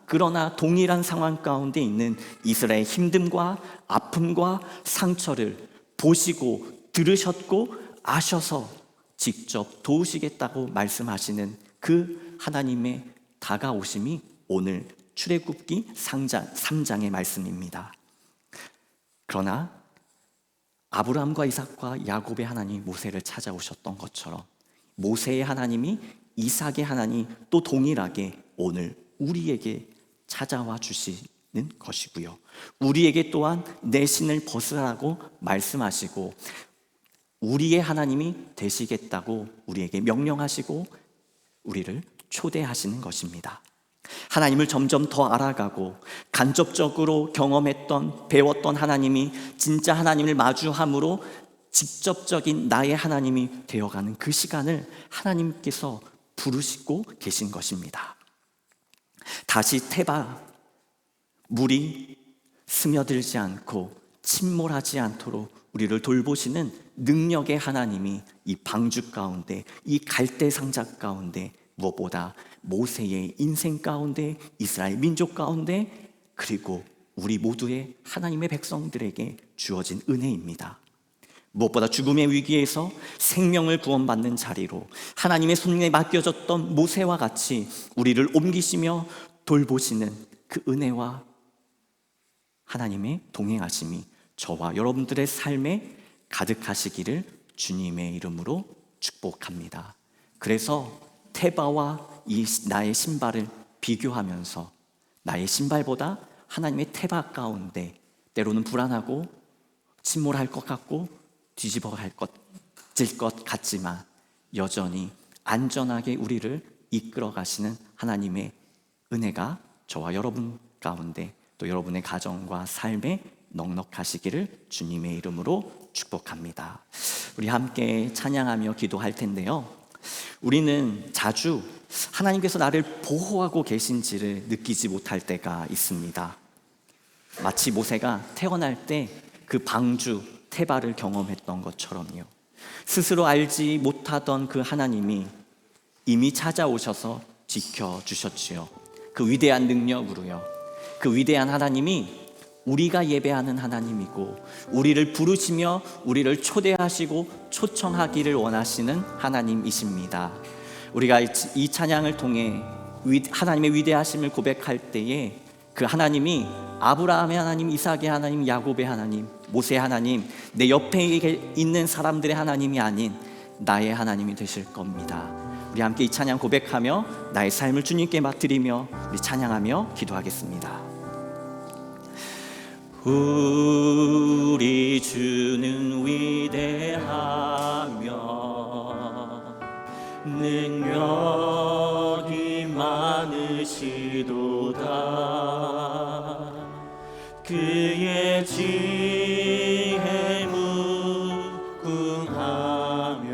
그러나 동일한 상황 가운데 있는 이스라엘의 힘듦과 아픔과 상처를 보시고 들으셨고 아셔서 직접 도우시겠다고 말씀하시는 그 하나님의 다가오심이 오늘 출애굽기 3장의 말씀입니다. 그러나 아브라함과 이삭과 야곱의 하나님이 모세를 찾아오셨던 것처럼 모세의 하나님이, 이삭의 하나님 또 동일하게 오늘 우리에게 찾아와 주시는 것이고요. 우리에게 또한 내 신을 벗으라고 말씀하시고 우리의 하나님이 되시겠다고 우리에게 명령하시고 우리를 초대하시는 것입니다. 하나님을 점점 더 알아가고 간접적으로 경험했던, 배웠던 하나님이 진짜 하나님을 마주함으로 직접적인 나의 하나님이 되어가는 그 시간을 하나님께서 부르시고 계신 것입니다. 다시 태바, 물이 스며들지 않고 침몰하지 않도록 우리를 돌보시는 능력의 하나님이 이 방주 가운데, 이 갈대 상자 가운데, 무엇보다 모세의 인생 가운데, 이스라엘 민족 가운데, 그리고 우리 모두의 하나님의 백성들에게 주어진 은혜입니다. 무엇보다 죽음의 위기에서 생명을 구원받는 자리로 하나님의 손에 맡겨졌던 모세와 같이 우리를 옮기시며 돌보시는 그 은혜와 하나님의 동행하심이 저와 여러분들의 삶에 가득하시기를 주님의 이름으로 축복합니다. 그래서 태바와 나의 신발을 비교하면서 나의 신발보다 하나님의 태바 가운데 때로는 불안하고 침몰할 것 같고 뒤집어질 것 같지만 여전히 안전하게 우리를 이끌어 가시는 하나님의 은혜가 저와 여러분 가운데 또 여러분의 가정과 삶에 넉넉하시기를 주님의 이름으로 축복합니다. 우리 함께 찬양하며 기도할 텐데요. 우리는 자주 하나님께서 나를 보호하고 계신지를 느끼지 못할 때가 있습니다. 마치 모세가 태어날 때 그 방주 태바를 경험했던 것처럼요. 스스로 알지 못하던 그 하나님이 이미 찾아오셔서 지켜주셨지요. 그 위대한 능력으로요. 그 위대한 하나님이 우리가 예배하는 하나님이고 우리를 부르시며 우리를 초대하시고 초청하기를 원하시는 하나님이십니다. 우리가 이 찬양을 통해 하나님의 위대하심을 고백할 때에 그 하나님이 아브라함의 하나님, 이삭의 하나님, 야곱의 하나님, 모세의 하나님, 내 옆에 있는 사람들의 하나님이 아닌 나의 하나님이 되실 겁니다. 우리 함께 이 찬양 고백하며 나의 삶을 주님께 맡드리며 우리 찬양하며 기도하겠습니다. 우리 주는 위대하며 능력이 많으시도다. 그의 지혜 무궁하며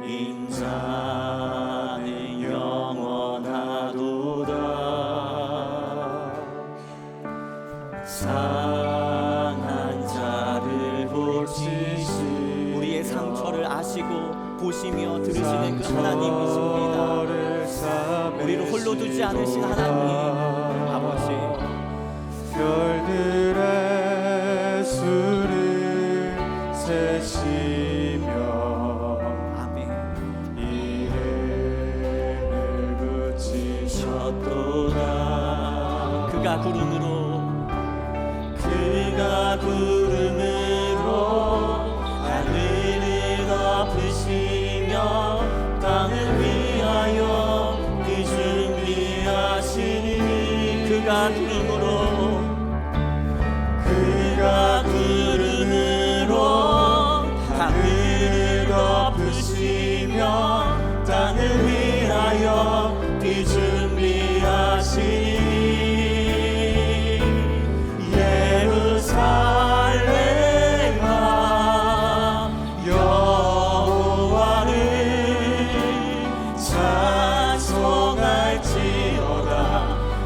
인자는 영원하도다. 상한 자를 고치시 우리의 상처를 아시고 보시며 들으시는 그 하나님이십니다. 우리를 홀로 두지 않으신 하나님 아버지,
별들의 수를 세시며
아멘.
이름을 붙이셨도다.
그가 구름으로 하늘을 덮으시며 땅을 위하여 그 준비하시니 그가 구름으로 하늘을 덮으시며 땅을 위하여 그 준비하시니 예루살렘아 여호와를 찬송할지어다.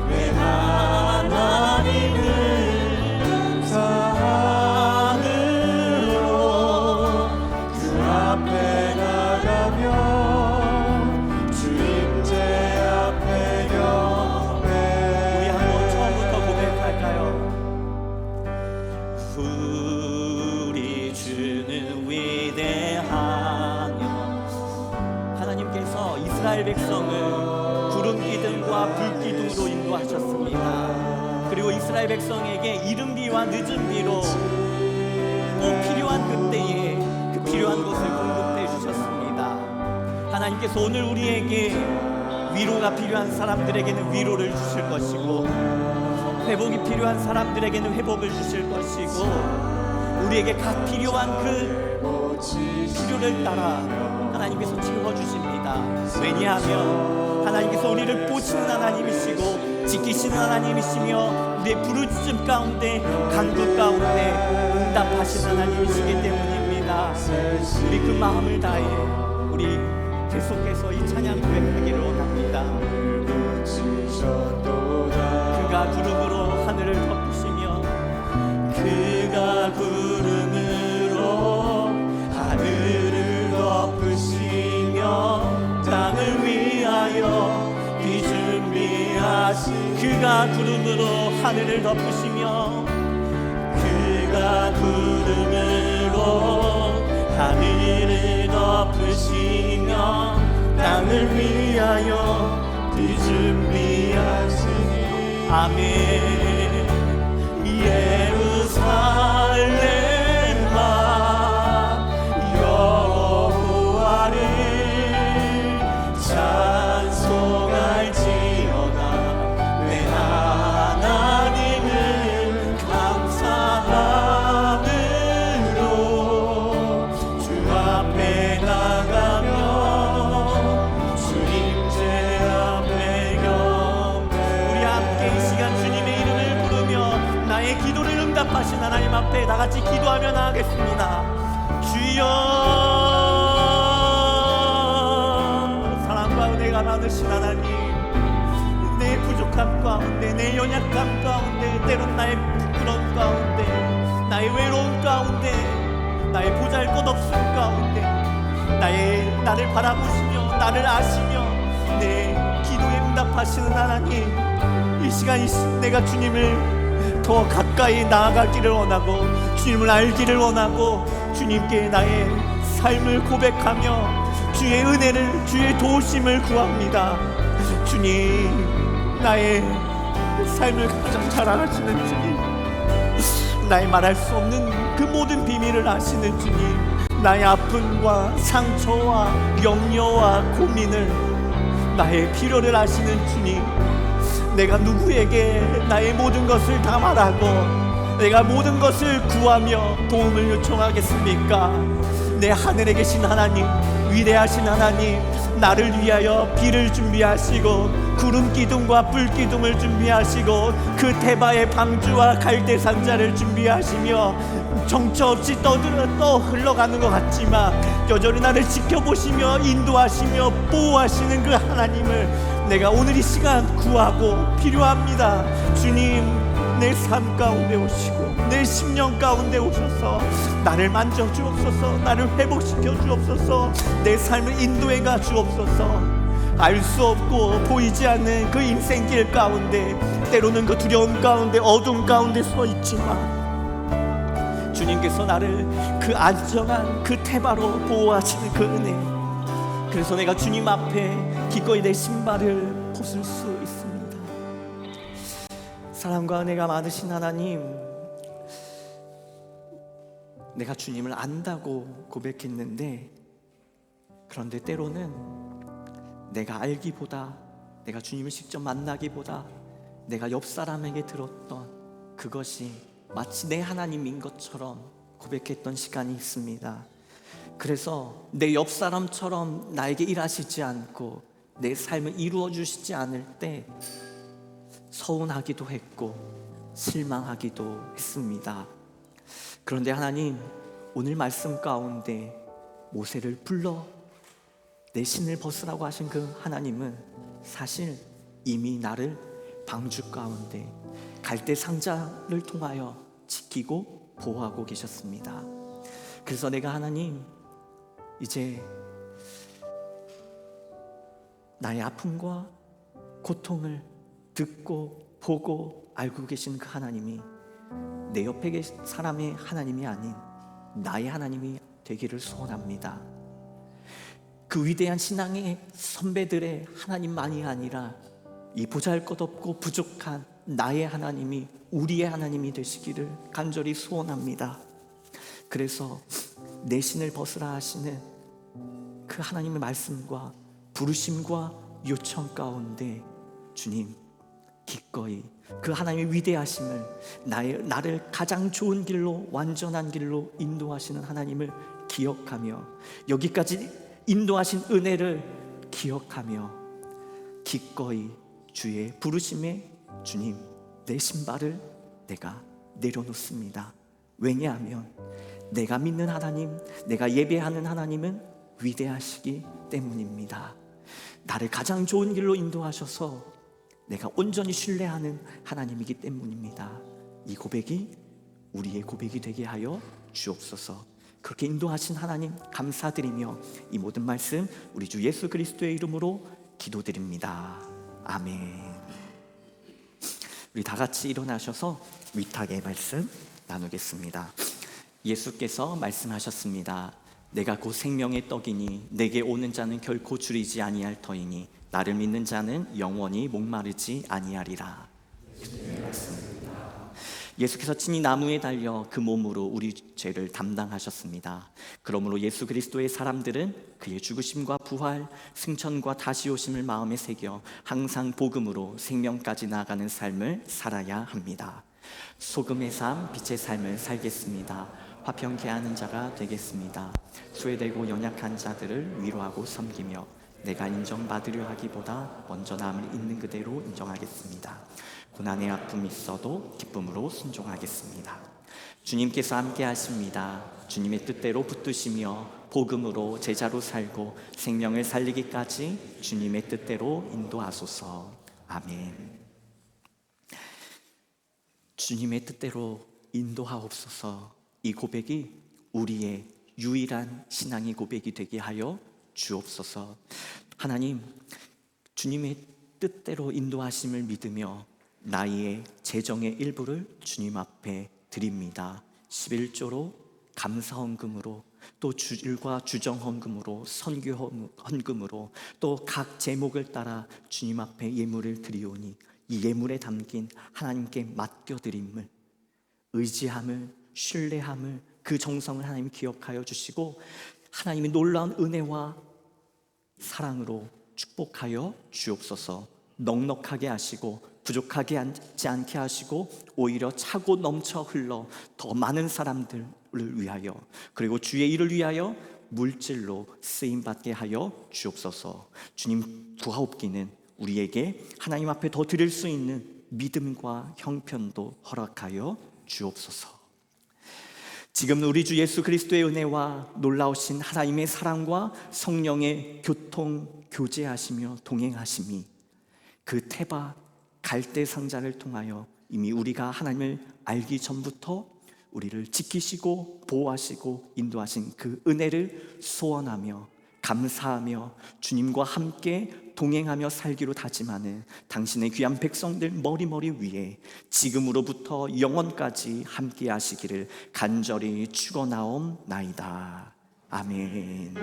내 하나님을 산으로 그 앞에 나가며 주 임재 앞에 경배. 우리 한번 처음부터 고백할까요? 우리 주는 위대하며. 하나님께서 이스라엘 백성을 구름 기둥과 불 기둥으로 인도하셨습니다. 그리고 이스라엘 백성에게 이른 비와 늦은 비로 꼭 필요한 그때에 그 필요한 것을 공급해 주셨습니다. 하나님께서 오늘 우리에게 위로가 필요한 사람들에게는 위로를 주실 것이고, 회복이 필요한 사람들에게는 회복을 주실 것이고, 우리에게 각 필요한 그 필요를 따라 하나님께서 채워주십니다. 왜냐하면 하나님께서 우리를 보시는 하나님이시고 지키시는 하나님이시며 우리의 부르짖음 가운데 간구 가운데 응답하시는 하나님이시기 때문입니다. 우리 그 마음을 다해 우리 계속해서 이 찬양 고백하기를 원합니다. 그가 구름으로 하늘을 덮으시며 그가 구름으로 하늘을 덮으시며 땅을 위하여 비 준비하신 그가 구름으로 하늘을 덮으시며 그가 구름으로 하늘을 덮으시며 땅을 위하여 비 준비하시니 아멘. 예루살렘아 여호와를 찬송할지어다. 내 하나님을 감사함으로 주 앞에 나가며 주 임재 앞에 경배. 우리 함께 이 시간 주님의 이름을 부르며 나의 기도를 응답하신 하나님 앞에 다 같이 기도하며 나가겠습니다. 주여, 사랑과 은혜가 많으신 하나님, 내 부족함 가운데, 내 연약함 가운데, 때론 나의 부끄러움 가운데, 나의 외로움 가운데, 나의 보잘것없음 가운데, 나를 바라보시며 나를 아시며 내 기도에 응답하시는 하나님, 이 시간 내가 주님을 더 가까이 나아가기를 원하고 주님을 알기를 원하고 주님께 나의 삶을 고백하며 주의 은혜를, 주의 도우심을 구합니다. 주님, 나의 삶을 가장 잘 아시는 주님, 나의 말할 수 없는 그 모든 비밀을 아시는 주님, 나의 아픔과 상처와 염려와 고민을, 나의 필요를 아시는 주님, 내가 누구에게 나의 모든 것을 다 말하고 내가 모든 것을 구하며 도움을 요청하겠습니까? 내 하늘에 계신 하나님, 위대하신 하나님, 나를 위하여 비를 준비하시고 구름 기둥과 불 기둥을 준비하시고 그 테바의 방주와 갈대 상자를 준비하시며 정처 없이 떠 흘러가는 것 같지만 여전히 나를 지켜보시며 인도하시며 보호하시는 그 하나님을 내가 오늘 이 시간 구하고 필요합니다. 주님, 내 삶 가운데 오시고 내 심령 가운데 오셔서 나를 만져 주옵소서. 나를 회복시켜 주옵소서. 내 삶을 인도해 가 주옵소서. 알 수 없고 보이지 않는 그 인생길 가운데, 때로는 그 두려움 가운데 어둠 가운데 서 있지만 주님께서 나를 그 안정한 그 테바로 보호하시는 그 은혜, 그래서 내가 주님 앞에 기꺼이 내 신발을 벗을 수 있습니다. 사랑과 은혜가 많으신 하나님, 내가 주님을 안다고 고백했는데, 그런데 때로는 내가 알기보다, 내가 주님을 직접 만나기보다 내가 옆 사람에게 들었던 그것이 마치 내 하나님인 것처럼 고백했던 시간이 있습니다. 그래서 내 옆 사람처럼 나에게 일하시지 않고 내 삶을 이루어 주시지 않을 때 서운하기도 했고 실망하기도 했습니다. 그런데 하나님, 오늘 말씀 가운데 모세를 불러 내 신을 벗으라고 하신 그 하나님은 사실 이미 나를 방주 가운데 갈대 상자를 통하여 지키고 보호하고 계셨습니다. 그래서 내가 하나님, 이제 나의 아픔과 고통을 듣고 보고 알고 계신 그 하나님이 내 옆에 계신 사람의 하나님이 아닌 나의 하나님이 되기를 소원합니다. 그 위대한 신앙의 선배들의 하나님만이 아니라 이 보잘것없고 부족한 나의 하나님이 우리의 하나님이 되시기를 간절히 소원합니다. 그래서 내 신을 벗으라 하시는 그 하나님의 말씀과 부르심과 요청 가운데 주님, 기꺼이 그 하나님의 위대하심을, 나를 가장 좋은 길로, 완전한 길로 인도하시는 하나님을 기억하며, 여기까지 인도하신 은혜를 기억하며 기꺼이 주의 부르심에 주님, 내 신발을 내가 내려놓습니다. 왜냐하면 내가 믿는 하나님, 내가 예배하는 하나님은 위대하시기 때문입니다. 나를 가장 좋은 길로 인도하셔서 내가 온전히 신뢰하는 하나님이기 때문입니다. 이 고백이 우리의 고백이 되게 하여 주옵소서. 그렇게 인도하신 하나님 감사드리며 이 모든 말씀 우리 주 예수 그리스도의 이름으로 기도드립니다. 아멘. 우리 다 같이 일어나셔서 위탁의 말씀 나누겠습니다. 예수께서 말씀하셨습니다. 내가 곧 생명의 떡이니 내게 오는 자는 결코 줄이지 아니할 터이니 나를 믿는 자는 영원히 목마르지 아니하리라. 예수께서 친히 나무에 달려 그 몸으로 우리 죄를 담당하셨습니다. 그러므로 예수 그리스도의 사람들은 그의 죽으심과 부활, 승천과 다시 오심을 마음에 새겨 항상 복음으로 생명까지 나아가는 삶을 살아야 합니다. 소금의 삶, 빛의 삶을 살겠습니다. 화평케 하는 자가 되겠습니다. 소외되고 연약한 자들을 위로하고 섬기며 내가 인정받으려 하기보다 먼저 남을 있는 그대로 인정하겠습니다. 고난의 아픔이 있어도 기쁨으로 순종하겠습니다. 주님께서 함께 하십니다. 주님의 뜻대로 붙드시며 복음으로 제자로 살고 생명을 살리기까지 주님의 뜻대로 인도하소서. 아멘. 주님의 뜻대로 인도하옵소서. 이 고백이 우리의 유일한 신앙의 고백이 되게 하여 주옵소서. 하나님, 주님의 뜻대로 인도하심을 믿으며 나의 재정의 일부를 주님 앞에 드립니다. 11조로 감사헌금으로, 또 주일과 주정헌금으로, 선교헌금으로, 또 각 제목을 따라 주님 앞에 예물을 드리오니 이 예물에 담긴 하나님께 맡겨드림을, 의지함을, 신뢰함을, 그 정성을 하나님 기억하여 주시고 하나님의 놀라운 은혜와 사랑으로 축복하여 주옵소서. 넉넉하게 하시고 부족하게 하지 않게 하시고 오히려 차고 넘쳐 흘러 더 많은 사람들을 위하여, 그리고 주의 일을 위하여 물질로 쓰임받게 하여 주옵소서. 주님, 구하옵기는 우리에게 하나님 앞에 더 드릴 수 있는 믿음과 형편도 허락하여 주옵소서. 지금 우리 주 예수 그리스도의 은혜와 놀라우신 하나님의 사랑과 성령의 교통 교제하시며 동행하심이 그 테바 갈대 상자를 통하여 이미 우리가 하나님을 알기 전부터 우리를 지키시고 보호하시고 인도하신 그 은혜를 소원하며 감사하며 주님과 함께 동행하며 살기로 다짐하는 당신의 귀한 백성들 머리머리 위에 지금으로부터 영원까지 함께 하시기를 간절히 축원하옵나이다. 아멘.